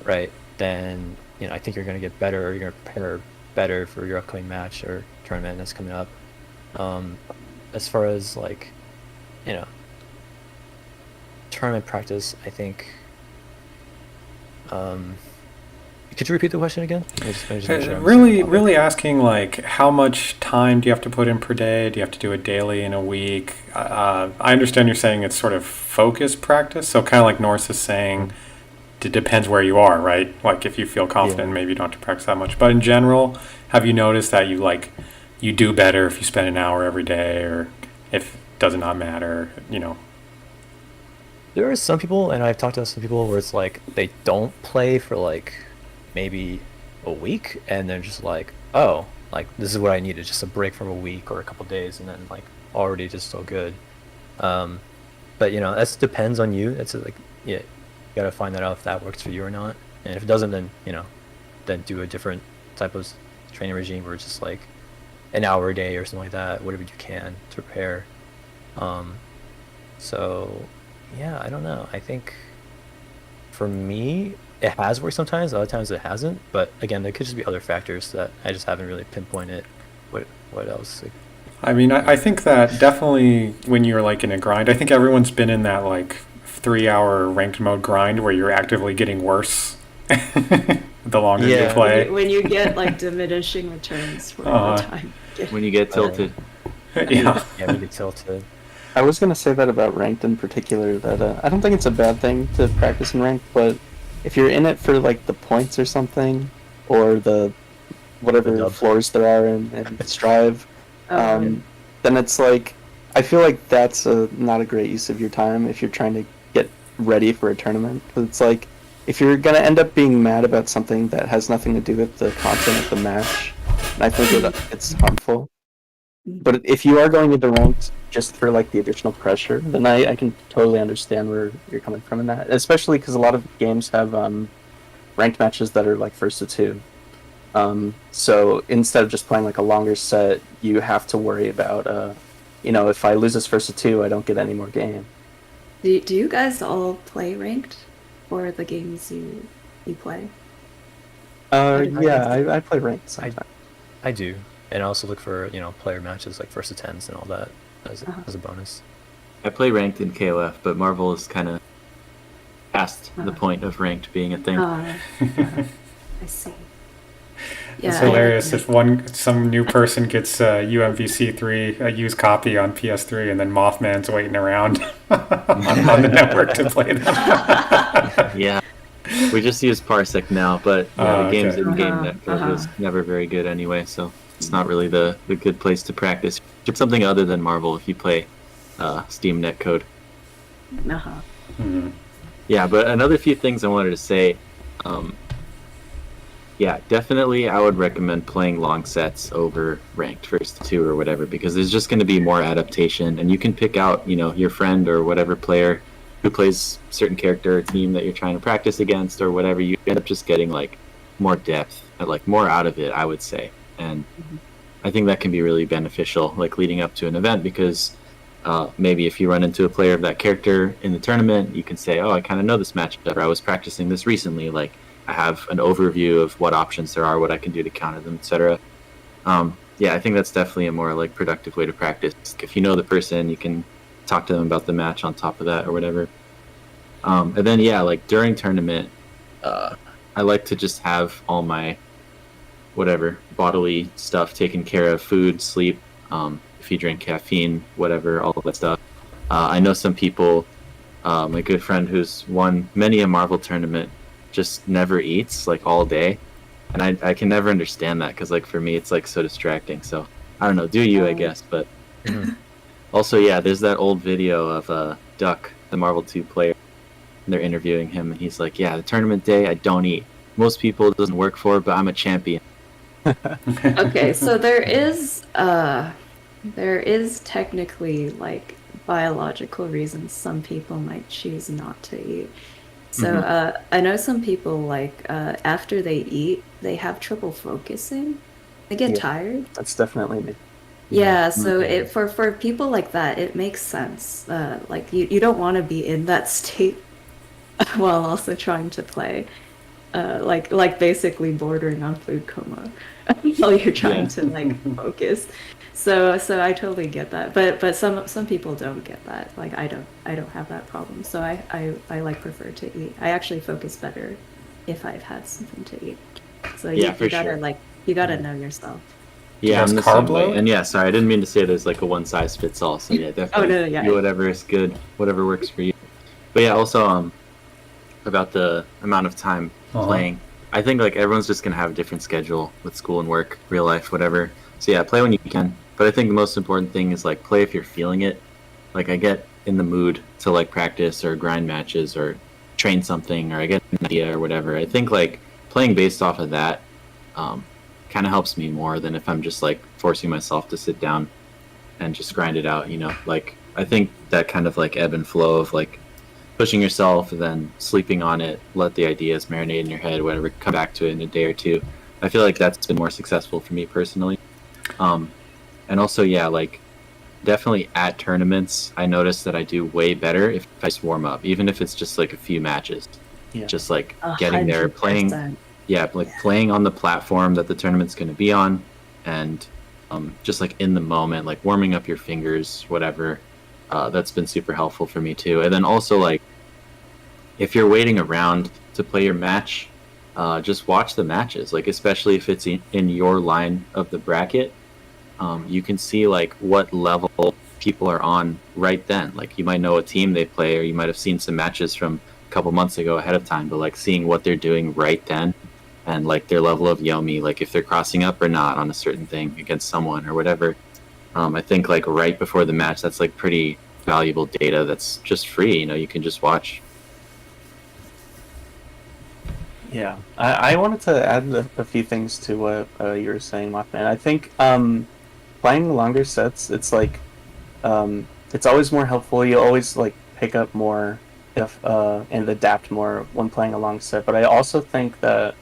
right? Then I think you're gonna get better, or you're gonna prepare better for your upcoming match or tournament that's coming up. As far as like tournament practice, I think. Could you repeat the question again? I just make sure really asking like how much time do you have to put in per day? Do you have to do it daily in a week? I understand you're saying it's sort of focused practice, so kind of like Norse is saying, it depends where you are, right? Like if you feel confident, maybe you don't have to practice that much. But in general, have you noticed that you do better if you spend an hour every day, or if it does not matter, There are some people, and I've talked to some people where it's like they don't play for like maybe a week, and they're just like, oh, like this is what I needed, just a break from a week or a couple days, and then like already just so good. But that depends on you. It's like you gotta find that out if that works for you or not, and if it doesn't, then then do a different type of training regime where it's just like an hour a day or something like that, whatever you can to prepare. So. Yeah, I don't know. I think for me, it has worked sometimes. Other times it hasn't. But again, there could just be other factors that I just haven't really pinpointed. What else? I mean, I think that definitely when you're like in a grind, I think everyone's been in that like 3-hour ranked mode grind where you're actively getting worse the longer you play. When you get like diminishing returns for the time. When you get tilted. Yeah, when you get tilted. I was going to say that about ranked in particular, that I don't think it's a bad thing to practice in ranked, but if you're in it for like the points or something, or the whatever floors there are in Strive, then it's like, I feel like that's not a great use of your time if you're trying to get ready for a tournament. Because it's like, if you're going to end up being mad about something that has nothing to do with the content of the match, I think it's harmful. But if you are going into ranked just for like the additional pressure, then I can totally understand where you're coming from in that. Especially because a lot of games have ranked matches that are like first to two. So instead of just playing like a longer set, you have to worry about, if I lose this first to two, I don't get any more game. Do you guys all play ranked for the games you play? Yeah, I play ranked sometimes. I do. And I also look for, player matches like first to tens and all that as a bonus. I play ranked in KOF, but Marvel is kind of past the point of ranked being a thing. I see. Yeah, it's hilarious if some new person gets UMVC3, a used copy on PS3, and then Mothman's waiting around on the network to play them. Yeah. We just use Parsec now, but the game's in-game netcode was never very good anyway, so it's not really the good place to practice. It's something other than Marvel if you play Steam netcode. Mm-hmm. Yeah, but another few things I wanted to say. Yeah, definitely I would recommend playing long sets over ranked first to two or whatever, because there's just going to be more adaptation, and you can pick out, your friend or whatever player who plays certain character or team that you're trying to practice against or whatever. You end up just getting like more depth, like more out of it, I would say. And I think that can be really beneficial, like leading up to an event, because maybe if you run into a player of that character in the tournament, you can say, oh, I kind of know this matchup, or I was practicing this recently, like I have an overview of what options there are, what I can do to counter them, etc. Yeah, I think that's definitely a more like productive way to practice. If you know the person, you can talk to them about the match on top of that or whatever. And then yeah, like during tournament, I like to just have all my whatever bodily stuff taken care of, food, sleep, if you drink caffeine, whatever, all of that stuff. I know some people, my good friend who's won many a Marvel tournament, just never eats like all day, and I can never understand that because like for me it's like so distracting. So I don't know, do you I guess, but also yeah, there's that old video of Duck, the Marvel 2 player, and they're interviewing him, and he's like, yeah, the tournament day I don't eat. Most people it doesn't work for, but I'm a champion. Okay, so there is technically like biological reasons some people might choose not to eat. So I know some people like after they eat, they have trouble focusing. They get Yeah. tired. That's definitely me. Yeah, so it for people like that, it makes sense. Like you don't want to be in that state while also trying to play. Like basically bordering on food coma while you're trying to like focus. So I totally get that. But some people don't get that. Like I don't have that problem. So I like prefer to eat. I actually focus better if I've had something to eat. So Yeah, you for gotta sure. like you gotta know yourself. Yeah, guys I'm the carb same way. load? And yeah, sorry, I didn't mean to say there's like a one size fits all. So yeah, definitely no, yeah. do whatever is good, whatever works for you. But yeah, also about the amount of time playing. I think like everyone's just gonna have a different schedule with school and work, real life, whatever. So yeah, play when you can. But I think the most important thing is like play if you're feeling it. Like I get in the mood to like practice or grind matches or train something, or I get an idea or whatever. I think like playing based off of that kind of helps me more than if I'm just like forcing myself to sit down and just grind it out. You know, like I think that kind of like ebb and flow of like pushing yourself and then sleeping on it, let the ideas marinate in your head, whatever, come back to it in a day or two. I feel like that's been more successful for me personally. And also, yeah, like definitely at tournaments, I notice that I do way better if I just warm up, even if it's just like a few matches. Yeah. Just like getting there, playing, 100%. playing on the platform that the tournament's going to be on, and just like in the moment, like warming up your fingers, whatever. That's been super helpful for me too. And then also like if you're waiting around to play your match, just watch the matches. Like especially if it's in your line of the bracket, you can see like what level people are on right then. Like you might know a team they play, or you might have seen some matches from a couple months ago ahead of time. But like seeing what they're doing right then, and like their level of Yomi, like if they're crossing up or not on a certain thing against someone or whatever. I think like right before the match, that's like pretty valuable data that's just free. You know, you can just watch. Yeah, I wanted to add a few things to what you were saying, Mothman. I think playing longer sets, it's like it's always more helpful. You always like pick up more if and adapt more when playing a long set. But I also think that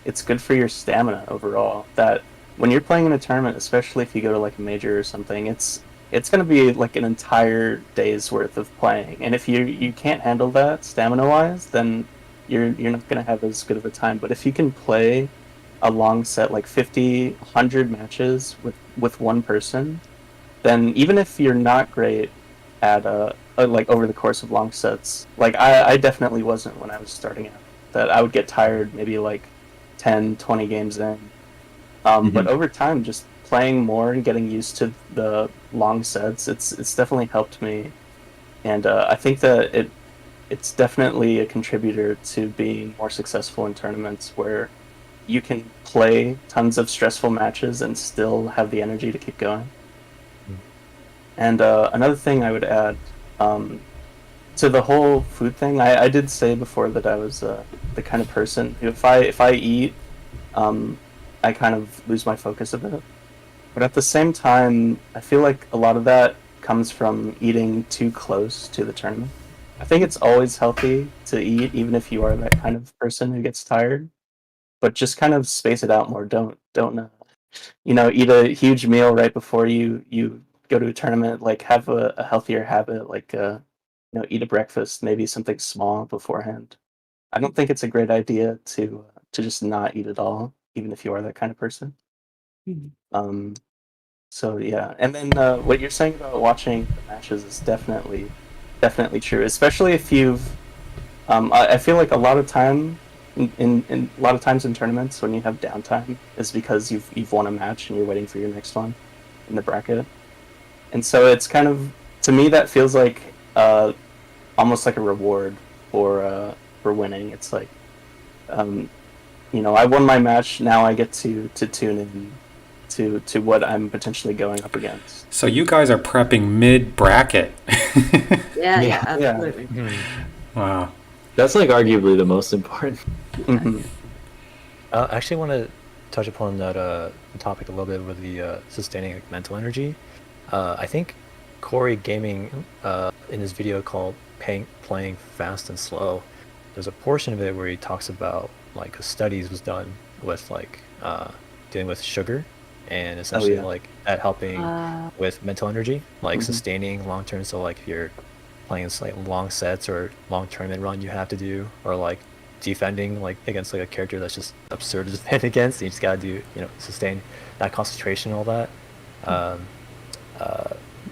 it's good for your stamina overall. That when you're playing in a tournament, especially if you go to like a major or something, it's going to be like an entire day's worth of playing. And if you can't handle that stamina wise, then you're not going to have as good of a time. But if you can play a long set, like 50, 100 matches with one person, then even if you're not great at like over the course of long sets, like I definitely wasn't when I was starting out. That I would get tired maybe like 10, 20 games in. But over time, just playing more and getting used to the long sets, it's definitely helped me, and I think that it's definitely a contributor to being more successful in tournaments where you can play tons of stressful matches and still have the energy to keep going. And another thing I would add to the whole food thing, I did say before that I was the kind of person who, if I eat, I kind of lose my focus a bit. But at the same time, I feel like a lot of that comes from eating too close to the tournament. I think it's always healthy to eat, even if you are that kind of person who gets tired. But just kind of space it out more. Don't eat a huge meal right before you go to a tournament. Like have a healthier habit, like eat a breakfast, maybe something small beforehand. I don't think it's a great idea to just not eat at all, even if you are that kind of person. Um, so yeah, and then what you're saying about watching the matches is definitely true, especially if you've I feel like a lot of time in a lot of times in tournaments when you have downtime is because you've won a match and you're waiting for your next one in the bracket, and so it's kind of, to me, that feels like almost like a reward for winning. It's like, I won my match. Now I get to tune in to what I'm potentially going up against. So you guys are prepping mid-bracket. Yeah, absolutely. Wow. That's like arguably the most important. Mm-hmm. I actually want to touch upon that topic a little bit with the sustaining mental energy. I think Corey Gaming, in his video called Playing Fast and Slow, there's a portion of it where he talks about like studies was done with like dealing with sugar and essentially like at helping with mental energy, like sustaining long term. So like if you're playing like long sets or long tournament run you have to do, or like defending like against like a character that's just absurd to defend against, you just gotta do, sustain that concentration and all that.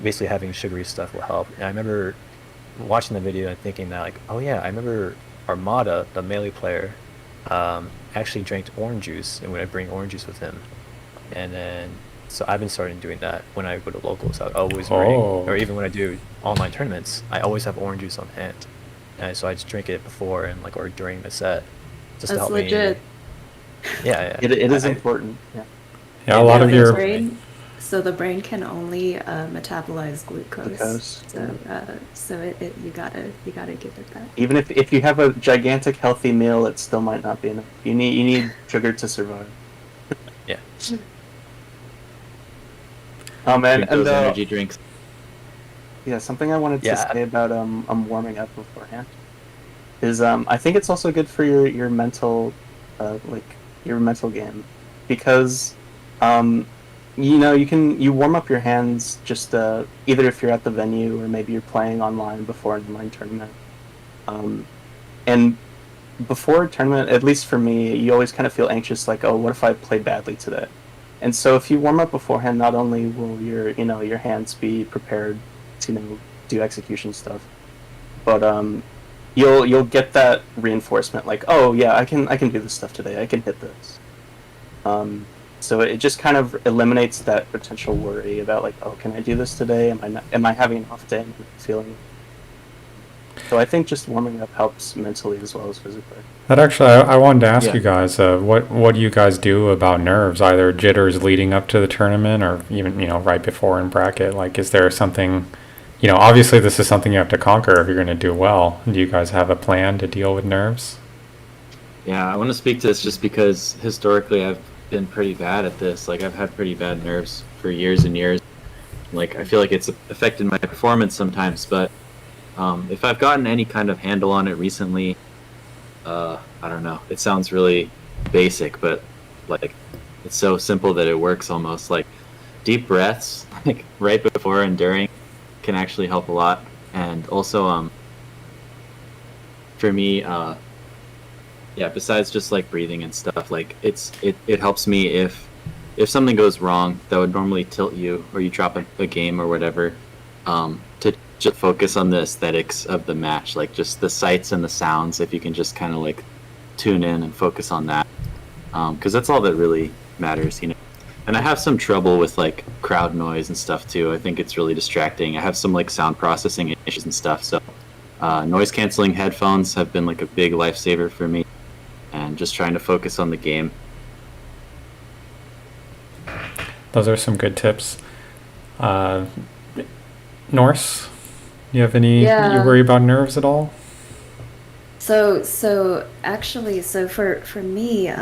Basically having sugary stuff will help. And I remember watching the video and thinking that like, oh yeah, I remember Armada, the melee player, actually drank orange juice and would bring orange juice with him. And then so I've been starting doing that when I go to locals. I would always bring, or even when I do online tournaments, I always have orange juice on hand. And so I just drink it before and like or during the set, just to help legit. me. Yeah. It is important. Yeah, a lot of your brain. So the brain can only metabolize glucose. So you gotta give it that. Even if you have a gigantic healthy meal, it still might not be enough. You need sugar to survive. Yeah. Drink those energy drinks. Yeah, something I wanted to say about warming up beforehand is I think it's also good for your mental your mental game, because you warm up your hands just either if you're at the venue or maybe you're playing online before an online tournament, and before a tournament, at least for me, you always kind of feel anxious, like, oh, what if I play badly today? And so if you warm up beforehand, not only will your hands be prepared to do execution stuff, but you'll get that reinforcement, like, oh yeah, I can do this stuff today, I can hit this. So it just kind of eliminates that potential worry about like, oh, can I do this today? Am I having an off day? Am I feeling? So I think just warming up helps mentally as well as physically. That actually, I wanted to ask you guys, what do you guys do about nerves, either jitters leading up to the tournament or even, right before in bracket? Like, is there something, obviously this is something you have to conquer if you're going to do well. Do you guys have a plan to deal with nerves? Yeah, I want to speak to this just because historically I've been pretty bad at this. Like, I've had pretty bad nerves for years and years. Like, I feel like it's affected my performance sometimes, but if I've gotten any kind of handle on it recently, I don't know. It sounds really basic, but like it's so simple that it works almost. Like deep breaths, like right before and during, can actually help a lot. And also, for me, besides just like breathing and stuff, like it helps me if something goes wrong that would normally tilt you or you drop a game or whatever, to just focus on the aesthetics of the match, like just the sights and the sounds. If you can just kind of like tune in and focus on that, because that's all that really matters, And I have some trouble with like crowd noise and stuff too. I think it's really distracting. I have some like sound processing issues and stuff, so noise canceling headphones have been like a big lifesaver for me, and just trying to focus on the game. Those are some good tips. Norse, you have any? You worry about nerves at all? So actually, for me,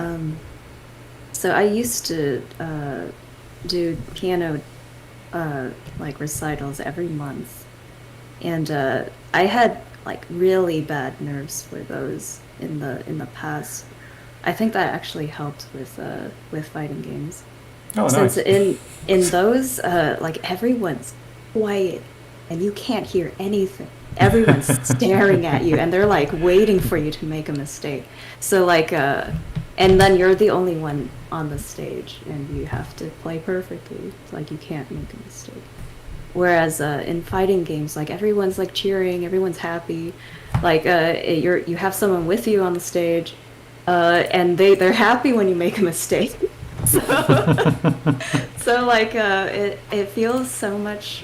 so I used to do piano like recitals every month, and I had like really bad nerves for those in the past. I think that actually helped with fighting games. Oh, Since nice. in those like everyone's quiet and you can't hear anything. Everyone's staring at you and they're like waiting for you to make a mistake. So like and then you're the only one on the stage and you have to play perfectly. It's like you can't make a mistake. Whereas in fighting games, like everyone's like cheering, everyone's happy, like you have someone with you on the stage, and they're happy when you make a mistake. So, so like it feels so much.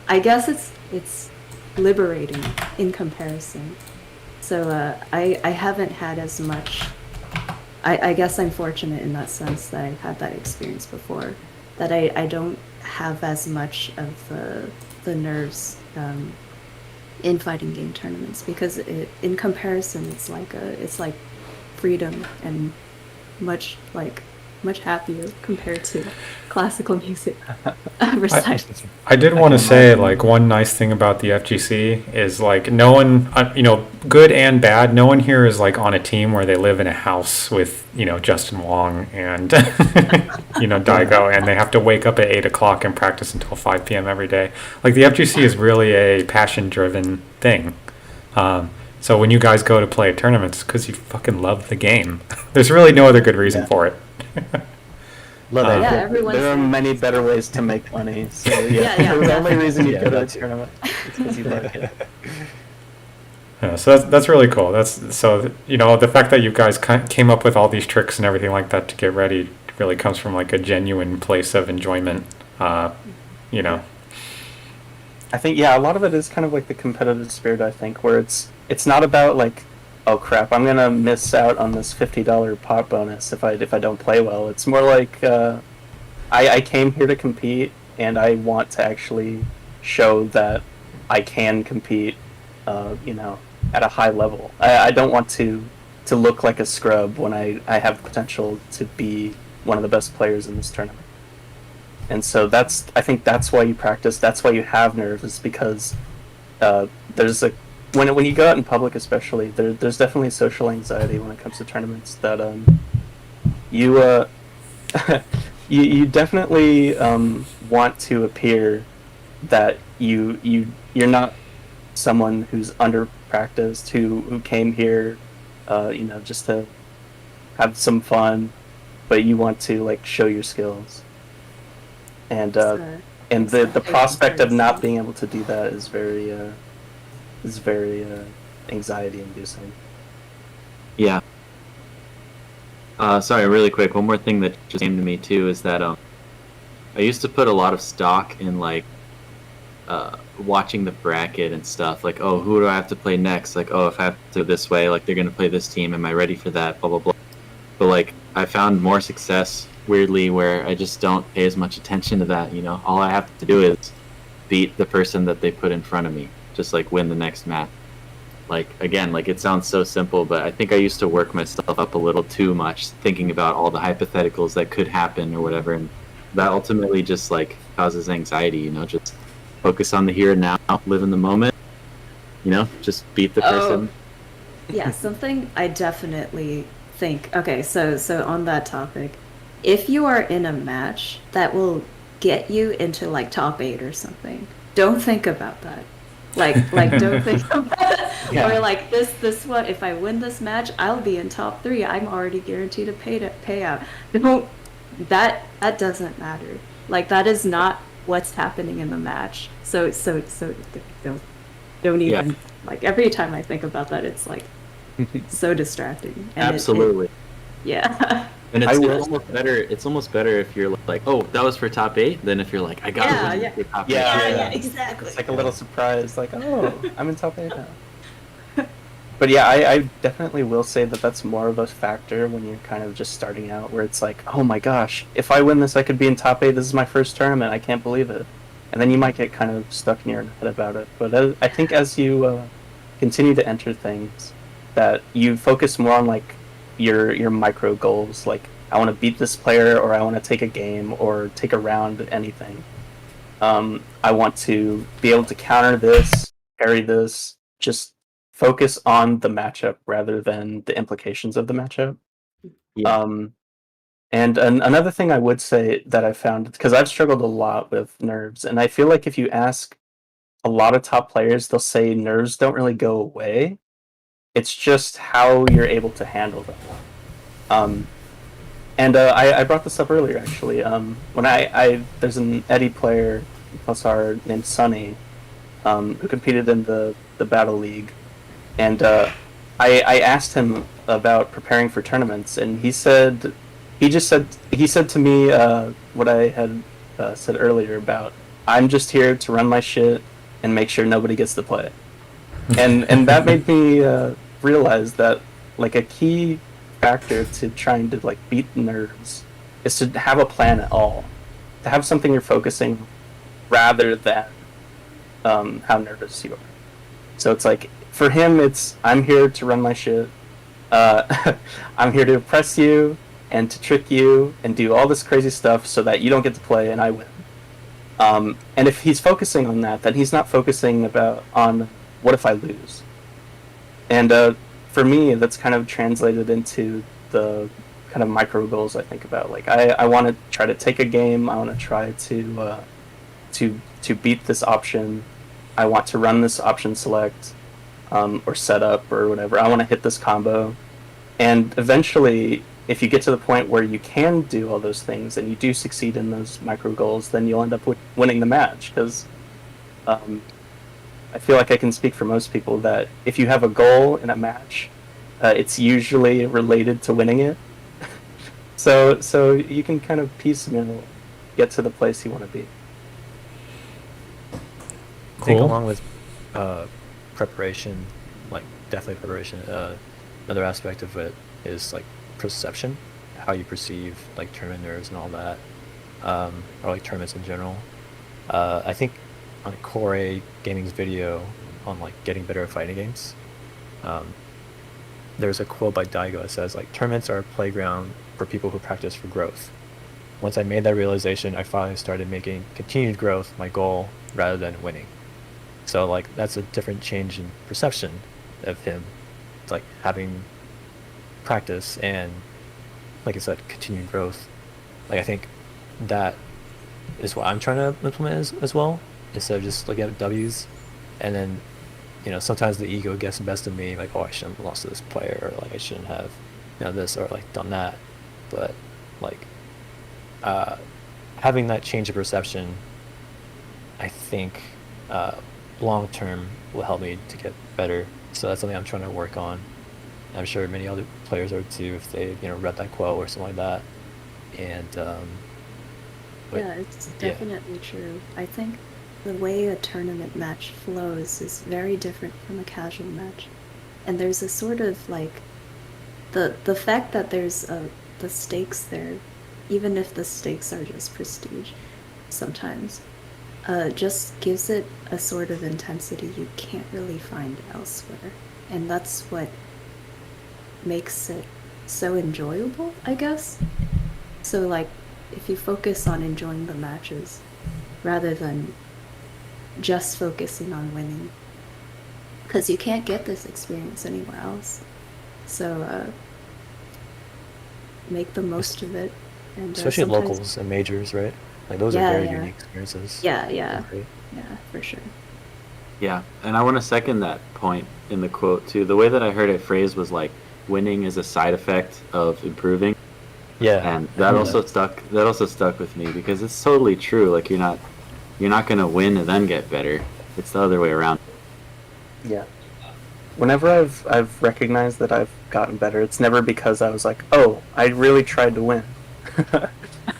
I guess it's liberating in comparison. So I haven't had as much. I guess I'm fortunate in that sense that I've had that experience before. That I don't have as much of the nerves in fighting game tournaments because in comparison it's like freedom and much happier compared to classical music recitals. I did want to say, like, one nice thing about the FGC is, like, no one, good and bad, no one here is, like, on a team where they live in a house with, Justin Wong and, Daigo, and they have to wake up at 8 o'clock and practice until 5 p.m. every day. Like, the FGC is really a passion-driven thing. So when you guys go to play tournaments, because you fucking love the game. There's really no other good reason for it. Love it. Yeah, everyone's There are many better ways to make money. So yeah, the only reason you go to a tournament is because you like it. Yeah, so that's really cool. The fact that you guys came up with all these tricks and everything like that to get ready really comes from like a genuine place of enjoyment. I think a lot of it is kind of like the competitive spirit. I think where it's not about like, oh crap, I'm gonna miss out on this $50 pot bonus if I don't play well. It's more like I came here to compete and I want to actually show that I can compete, at a high level. I don't want to look like a scrub when I have potential to be one of the best players in this tournament. And so I think that's why you practice. That's why you have nerves, is because there's when you go out in public, especially, there's definitely social anxiety when it comes to tournaments. That you you definitely want to appear that you're not someone who's under practiced, who came here, just to have some fun, but you want to like show your skills. And the prospect of not being able to do that is very anxiety inducing. Yeah. Sorry, really quick. One more thing that just came to me too is that I used to put a lot of stock in like watching the bracket and stuff. Like, oh, who do I have to play next? Like, oh, if I have to go this way, like they're gonna play this team. Am I ready for that? Blah blah blah. But like, I found more success weirdly where I just don't pay as much attention to that. All I have to do is beat the person that they put in front of me. Just like win the next match. Like, again, like it sounds so simple, but I think I used to work myself up a little too much thinking about all the hypotheticals that could happen or whatever, and that ultimately just like causes anxiety. Just focus on the here and now, live in the moment. Just beat the person. Yeah, something I definitely think. Okay, so on that topic, if you are in a match that will get you into like top 8 or something, don't think about that. Like don't think about that. Yeah. Or like this one, if I win this match, I'll be in top 3. I'm already guaranteed a payout. That doesn't matter. Like, that is not what's happening in the match. So don't even like, every time I think about that, it's like so distracting. And absolutely. Yeah. And it's almost better if you're like, oh, that was for top 8, than if you're like, I got it for top 8. Yeah, exactly. It's like a little surprise, like, oh, I'm in top 8 now. But yeah, I definitely will say that that's more of a factor when you're kind of just starting out, where it's like, oh my gosh, if I win this, I could be in top 8. This is my first tournament. I can't believe it. And then you might get kind of stuck in your head about it. But I think as you continue to enter things, that you focus more on like your micro goals, like I want to beat this player, or I want to take a game or take a round, anything. I want to be able to counter this, parry this, just focus on the matchup rather than the implications of the matchup. Yeah. And another thing I would say that I found, because I've struggled a lot with nerves, and I feel like if you ask a lot of top players, they'll say nerves don't really go away. It's just how you're able to handle them. And I brought this up earlier, actually. When there's an Eddie player Pulsar named Sunny, who competed in the Battle League, and I asked him about preparing for tournaments, and he said he said to me what I had said earlier about I'm just here to run my shit and make sure nobody gets to play, and that made me realize that like a key factor to trying to like beat nerves is to have a plan at all, to have something you're focusing rather than how nervous you are. So it's like for him, it's I'm here to run my shit. I'm here to impress you and to trick you and do all this crazy stuff so that you don't get to play and I win. And if he's focusing on that, then he's not focusing on what if I lose. And for me, that's kind of translated into the kind of micro goals I think about. Like I want to try to take a game. I want to try to beat this option. I want to run this option select or setup or whatever. I want to hit this combo. And eventually, if you get to the point where you can do all those things and you do succeed in those micro goals, then you'll end up winning the match. Because I feel like I can speak for most people that if you have a goal in a match, it's usually related to winning it. So you can kind of piecemeal get to the place you want to be. I think Cool. along with preparation, like definitely preparation, another aspect of it is like perception, how you perceive like tournament nerves and all that, or like tournaments in general. I think on Core Gaming's video on like getting better at fighting games, there's a quote by Daigo that says like tournaments are a playground for people who practice for growth. Once I made that realization, I finally started making continued growth my goal rather than winning. So like that's a different change in perception of him. It's like having practice and, like I said, continued growth. Like I think that is what I'm trying to implement as well, instead of just looking at W's. And then, sometimes the ego gets the best of me, like, oh, I shouldn't have lost to this player, or like I shouldn't have this or like done that. But like having that change of perception, I think long term will help me to get better. So that's something I'm trying to work on. I'm sure many other players are too, if they read that quote or something like that. And Yeah, it's definitely true. I think the way a tournament match flows is very different from a casual match. And there's a sort of like the fact that there's the stakes there, even if the stakes are just prestige sometimes, just gives it a sort of intensity you can't really find elsewhere. And that's what makes it so enjoyable, I guess. So like if you focus on enjoying the matches rather than just focusing on winning, because you can't get this experience anywhere else, so make the most of it. And especially locals and majors, right? Like those are very unique experiences. Yeah, for sure. Yeah, and I want to second that point in the quote too. The way that I heard it phrased was like winning is a side effect of improving. Yeah, and that also stuck with me, because it's totally true. Like you're not gonna win and then get better. It's the other way around. Yeah. Whenever I've recognized that I've gotten better, it's never because I was like, oh, I really tried to win.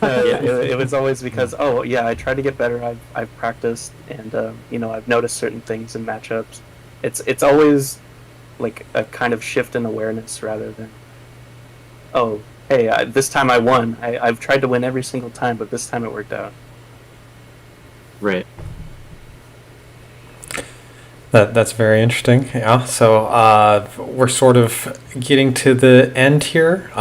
It was always because, oh yeah, I tried to get better. I've practiced, and I've noticed certain things in matchups. It's always like a kind of shift in awareness rather than, oh, hey, this time I won. I've tried to win every single time, but this time it worked out. Right. That's very interesting. Yeah. So we're sort of getting to the end here.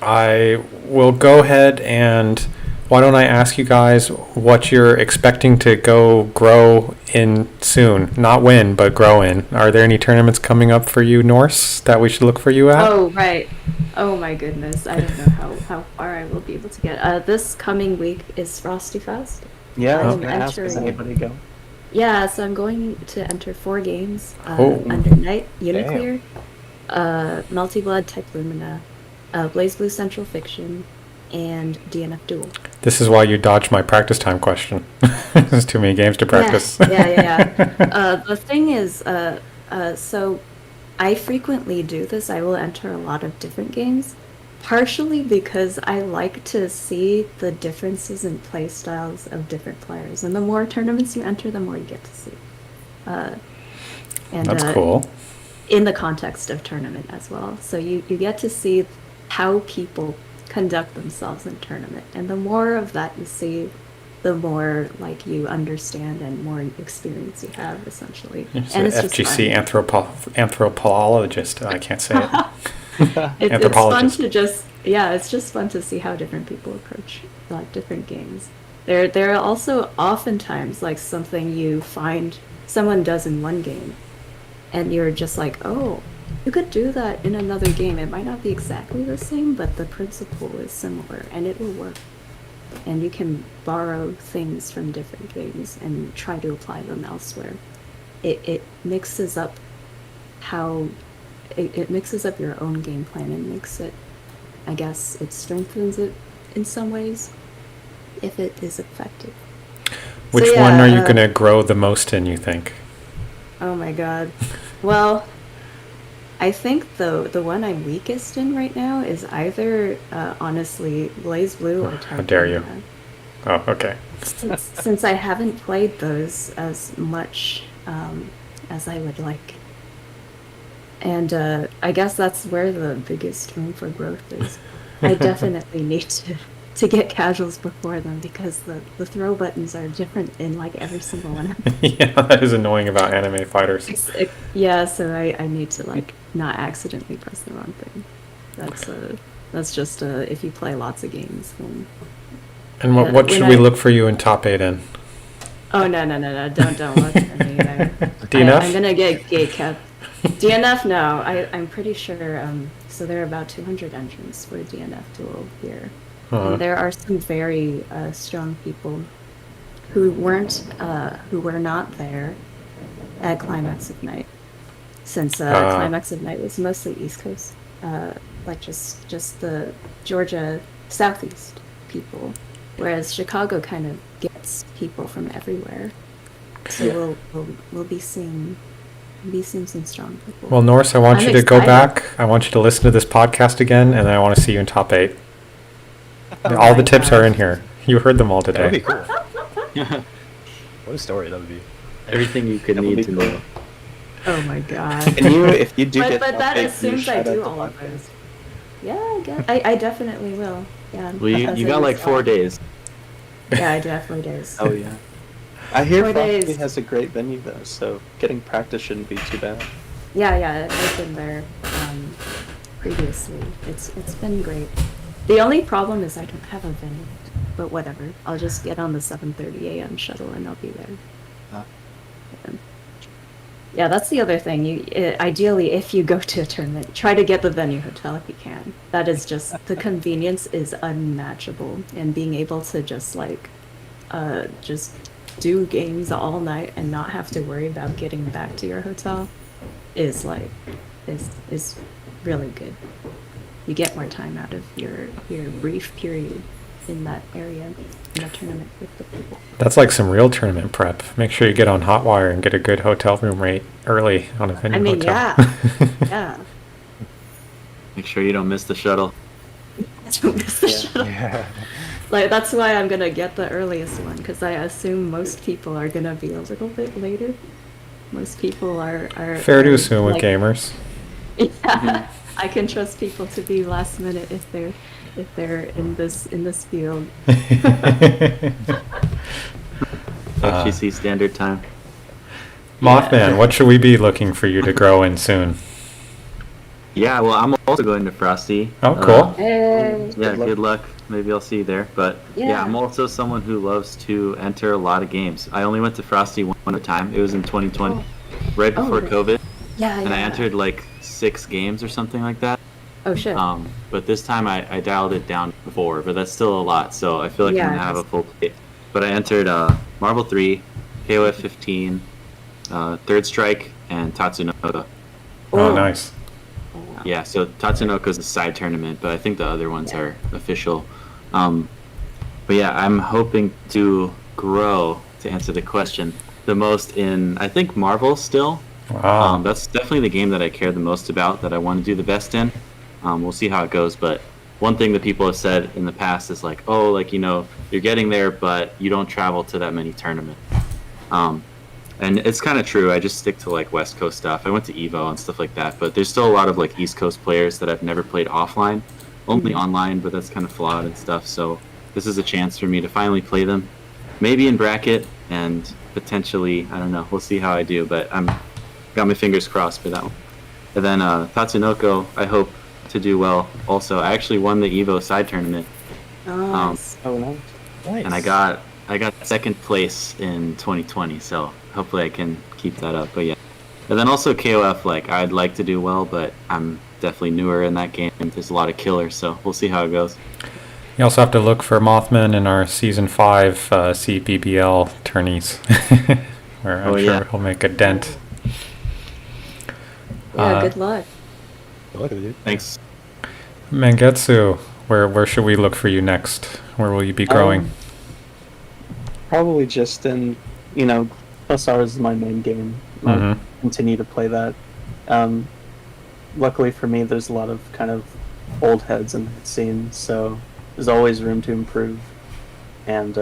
I will go ahead and why don't I ask you guys what you're expecting to grow in soon? Not win, but grow in. Are there any tournaments coming up for you, Norse, that we should look for you at? Oh, right. Oh my goodness. I don't know how far I will be able to get. This coming week is Frosty Fest. Yeah, I was I'm going to ask, does anybody go? Yeah, so I'm going to enter 4 games. Under Night, Uniclear, Multi-Blood, Type Lumina, BlazBlue Central Fiction, and DNF Duel. This is why you dodged my practice time question. There's too many games to practice. Yeah. The thing is, so I frequently do this. I will enter a lot of different games, partially because I like to see the differences in play styles of different players. And the more tournaments you enter, the more you get to see. That's cool. In the context of tournament as well. So you get to see how people conduct themselves in tournament. And the more of that you see, the more like you understand and more experience you have, essentially. It's and an it's FGC anthropologist. I can't say it. It's fun to just, it's just fun to see how different people approach like different games. There are also oftentimes like something you find someone does in one game, and you're just like, oh, you could do that in another game. It might not be exactly the same, but the principle is similar, and it will work. And you can borrow things from different games and try to apply them elsewhere. It mixes up it mixes up your own game plan and makes it, I guess, it strengthens it in some ways if it is effective. Which one are you going to grow the most in, you think? Oh my god. Well, I think the one I'm weakest in right now is either, honestly, Blaze Blue or Type. How dare you? Oh, okay. Since I haven't played those as much as I would like. And I guess that's where the biggest room for growth is. I definitely need to get casuals before them, because the throw buttons are different in like every single one. Yeah, that is annoying about anime fighters. So I need to like not accidentally press the wrong thing. That's just if you play lots of games. Then, and what should we look for you in top 8 in? Oh no! Don't look for me. DNF? I'm gonna get gate kept. DNF? No, I'm pretty sure. So there are about 200 entrants for DNF Duel here. And there are some very strong people who were not there at Climax of Night, since Climax of Night was mostly East Coast, like just the Georgia Southeast people, whereas Chicago kind of gets people from everywhere. So we'll be seeing some strong people. Well, Norse, I want you to go back. I want you to listen to this podcast again, and I want to see you in top 8. All the tips are in here. You heard them all today. That'd be cool. What a story that would be. Everything you could need to know. Oh my god. Can you, if you do but that assumes I do all of those. Yeah, I definitely will. Yeah. Well, you got like 4 days. Yeah, I definitely do. Oh yeah. I hear 4 Frosty days. has a great venue though, so getting practice shouldn't be too bad. Yeah, I've been there previously. It's been great. The only problem is I don't have a venue, but whatever. I'll just get on the 7:30 a.m. shuttle and I'll be there. Yeah, that's the other thing. Ideally, if you go to a tournament, try to get the venue hotel if you can. That is just, the convenience is unmatchable, and being able to just just do games all night and not have to worry about getting back to your hotel is really good. You get more time out of your brief period in that area in a tournament with the people. That's like some real tournament prep. Make sure you get on Hotwire and get a good hotel room rate early on a venue hotel. Yeah. Make sure you don't miss the shuttle. Don't miss the shuttle. Yeah. Like, that's why I'm gonna get the earliest one, because I assume most people are gonna be a little bit later. Most people are Fair to assume with gamers. Yeah. I can trust people to be last minute if they're in this field. FGC standard time. Mothman, what should we be looking for you to grow in soon? Yeah, well, I'm also going to Frosty. Oh, cool. Hey. Yeah, good luck. Maybe I'll see you there. But yeah, I'm also someone who loves to enter a lot of games. I only went to Frosty one at a time. It was in 2020, right before COVID. Yeah. And I entered like 6 games or something like that. Oh shit. But this time I dialed it down to 4, but that's still a lot. So I feel like I'm gonna have a full plate. But I entered Marvel 3, KOF 15, Third Strike, and Tatsunoko. Oh, nice. Yeah, so Tatsunoko's a side tournament, but I think the other ones are official. But yeah, I'm hoping to grow, to answer the question, the most in, I think, Marvel still. Wow. That's definitely the game that I care the most about, that I want to do the best in. We'll see how it goes, but one thing that people have said in the past is like, oh, like, you're getting there, but you don't travel to that many tournaments. And it's kind of true. I just stick to like West Coast stuff. I went to Evo and stuff like that, but there's still a lot of like East Coast players that I've never played offline, only online, but that's kind of flawed and stuff. So this is a chance for me to finally play them, maybe in bracket and potentially, I don't know. We'll see how I do, but I'm got my fingers crossed for that one. And then Tatsunoko, I hope to do well. Also, I actually won the Evo side tournament, Nice. Oh no. Nice. and I got second place in 2020. So hopefully I can keep that up. But yeah, and then also KOF, like I'd like to do well, but I'm definitely newer in that game. There's a lot of killers, so we'll see how it goes. You also have to look for Mothman in our season 5 CBBL tourneys, where I'm sure he'll make a dent. Yeah, good luck. Good luck, dude. Thanks. Mangetsu, where should we look for you next? Where will you be growing? Probably just in, plus ours is my main game. I'll continue to play that. Luckily for me, there's a lot of kind of old heads in that scene, so there's always room to improve. And,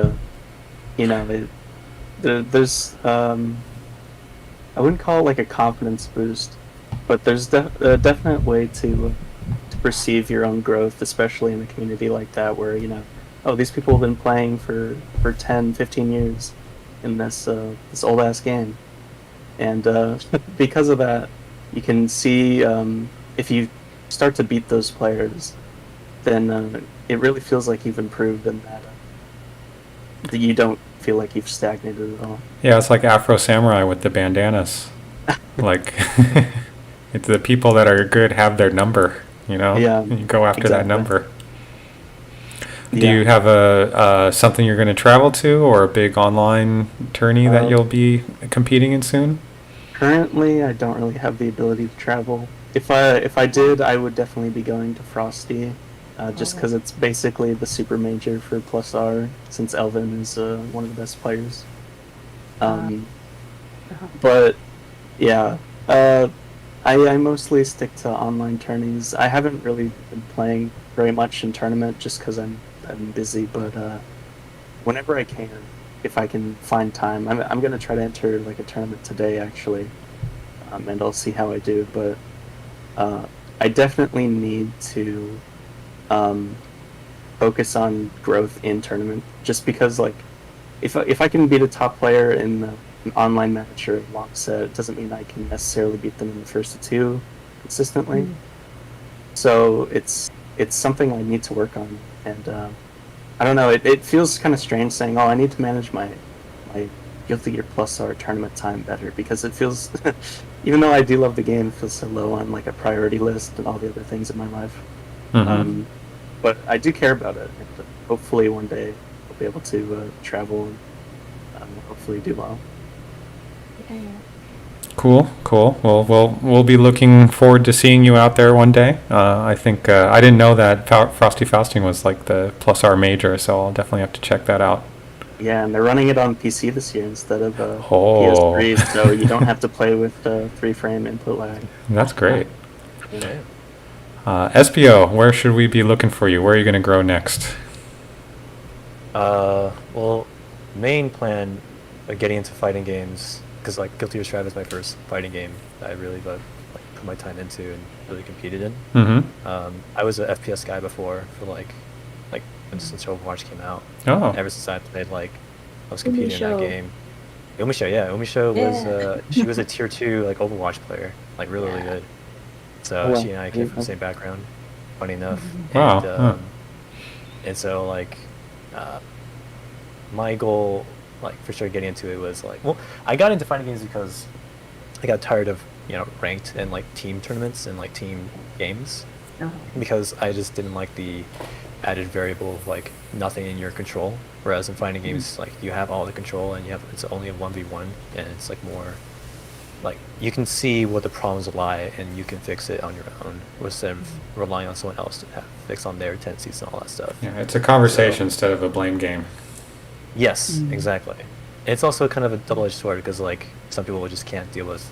there's, I wouldn't call it like a confidence boost, but there's a definite way to perceive your own growth, especially in a community like that where, oh, these people have been playing for 10, 15 years in this old ass game. And because of that, you can see if you start to beat those players, then it really feels like you've improved, and that you don't feel like you've stagnated at all. Yeah, it's like Afro Samurai with the bandanas. Like, it's the people that are good have their number, Yeah, you go after that exactly. number. Do you have a something you're going to travel to, or a big online tourney that you'll be competing in soon? Currently, I don't really have the ability to travel. If I did, I would definitely be going to Frosty, just because it's basically the super major for Plus R, since Elvin is one of the best players. But yeah, I mostly stick to online tourneys. I haven't really been playing very much in tournament just because I'm busy. But whenever I can, if I can find time, I'm gonna try to enter like a tournament today actually, and I'll see how I do. But I definitely need to focus on growth in tournament, just because like if I can beat a top player in an online match or a long set, it doesn't mean I can necessarily beat them in the first two consistently. So it's something I need to work on, and I don't know. It feels kind of strange saying, "Oh, I need to manage my Guilty Gear Plus R tournament time better," because it feels, even though I do love the game, it feels so low on like a priority list and all the other things in my life. But I do care about it, and hopefully one day I'll be able to travel and hopefully do well. Yeah. Cool. Well, we'll be looking forward to seeing you out there one day. I think I didn't know that Frosty Fausting was like the Plus R major, so I'll definitely have to check that out. Yeah, and they're running it on PC this year instead of PS3, so you don't have to play with 3-frame input lag. That's great. Yeah. SPO, where should we be looking for you? Where are you going to grow next? Well, main plan of getting into fighting games, because like Guilty Gear Strive is my first fighting game that I really put my time into and really competed in. I was an FPS guy before for like since Overwatch came out. Oh. Ever since I played, I was competing in that Umisho. game. Umisho was she was a tier 2 Overwatch player, really good. So wow. she and I came from the same background, funny enough. Wow. And so my goal, for sure getting into it was I got into fighting games because I got tired of ranked and team tournaments and team games, because I just didn't like the added variable of nothing in your control. Whereas in fighting games, you have all the control and it's only a 1v1, and it's more like you can see what the problems lie and you can fix it on your own instead of relying on someone else to fix on their tendencies and all that stuff. Yeah, it's a conversation instead of a blame game. Yes, exactly. It's also kind of a double-edged sword because like some people just can't deal with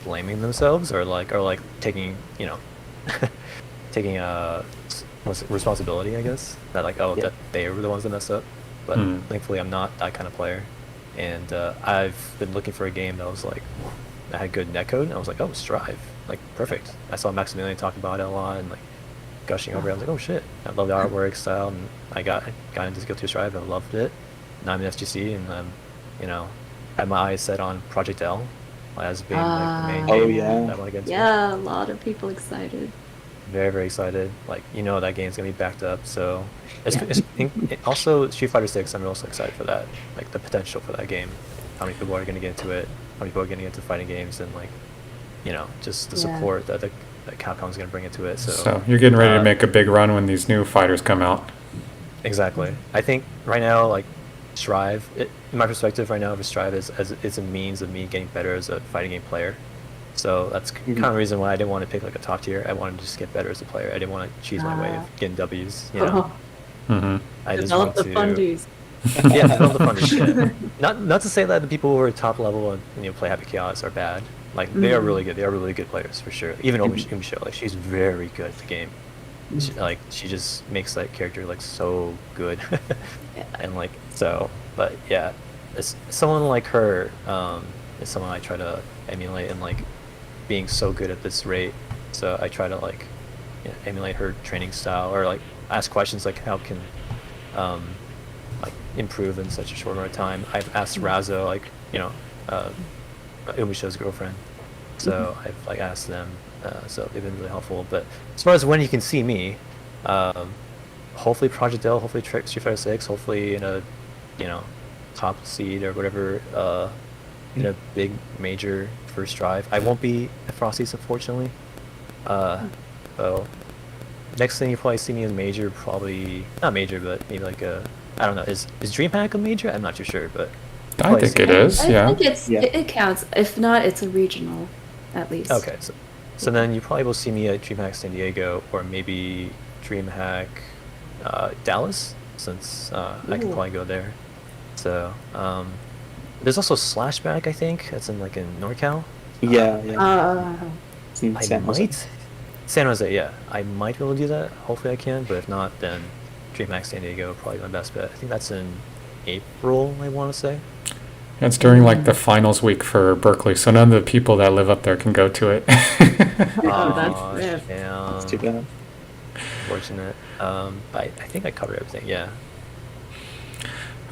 blaming themselves or taking taking responsibility, I guess, that like that they were the ones that messed up. But thankfully I'm not that kind of player, and I've been looking for a game that was like that had good netcode, and I was like, oh, Strive, like perfect. I saw Maximilian talking about it a lot and like gushing over it. I was like, oh shit, I love the artwork style, and I got into Skill 2 Strive and loved it. Now I'm in SGC, and I'm had my eyes set on Project L as being like the main game that I want to get into. Yeah, a lot of people excited. Very, very excited. Like, that game's gonna be backed up. So, also Street Fighter 6. I'm also excited for that. Like the potential for that game. How many people are gonna get into it? How many people are getting into fighting games? And like, just the support that Capcom's gonna bring into it. So you're getting ready to make a big run when these new fighters come out. Exactly. I think right now, like Strive, in my perspective, right now, Strive is a means of me getting better as a fighting game player. So that's kind of the reason why I didn't want to pick like a top tier. I wanted to just get better as a player. I didn't want to choose my way of getting W's. I just Develop want the to fundies. Yeah, develop the fundies. Yeah. Not to say that the people who are top level and play Happy Chaos are bad. Like they are really good. They are really good players for sure. Even Umisho, like she's very good at the game. She just makes that character like so good. And like so, but yeah, someone like her is someone I try to emulate and like being so good at this rate. So I try to like emulate her training style or like ask questions like how can like improve in such a short amount of time. I've asked Razo, like Umisho's girlfriend, so I've like asked them, so they've been really helpful. But as far as when you can see me, hopefully Project L, hopefully Street Fighter 6, hopefully in a top seed or whatever, in a big major first drive. I won't be at Frosty's, unfortunately. So next thing you probably see me in major, probably not major, but maybe like I don't know. Is DreamHack a major? I'm not too sure, but I think it is. I think it counts. If not, it's a regional, at least. Okay, so then you probably will see me at DreamHack San Diego or maybe DreamHack Dallas, since I can probably go there. So there's also Slashback, I think. That's in NorCal. San Jose, yeah. I might be able to do that. Hopefully I can, but if not, then DreamHack San Diego probably my best bet. I think that's in April, I want to say. It's during the finals week for Berkeley, so none of the people that live up there can go to it. That's too bad. Unfortunate. I think I covered everything. Yeah.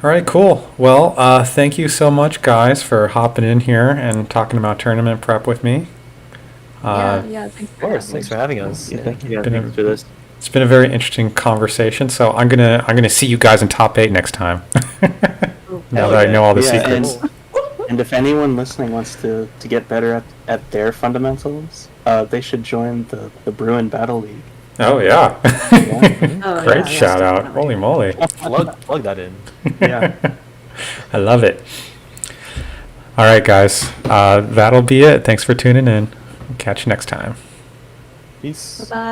All right, cool. Well, thank you so much, guys, for hopping in here and talking about tournament prep with me. Thanks for having us. Yeah, thank you. Thanks for this. It's been a very interesting conversation. So I'm gonna see you guys in top 8 next time. Now that I know all the secrets. And if anyone listening wants to get better at their fundamentals, they should join the Bruin Battle League. Oh yeah. Great shout out. Holy moly. Plug that in. Yeah. I love it. All right, guys. That'll be it. Thanks for tuning in. Catch you next time. Peace. Bye.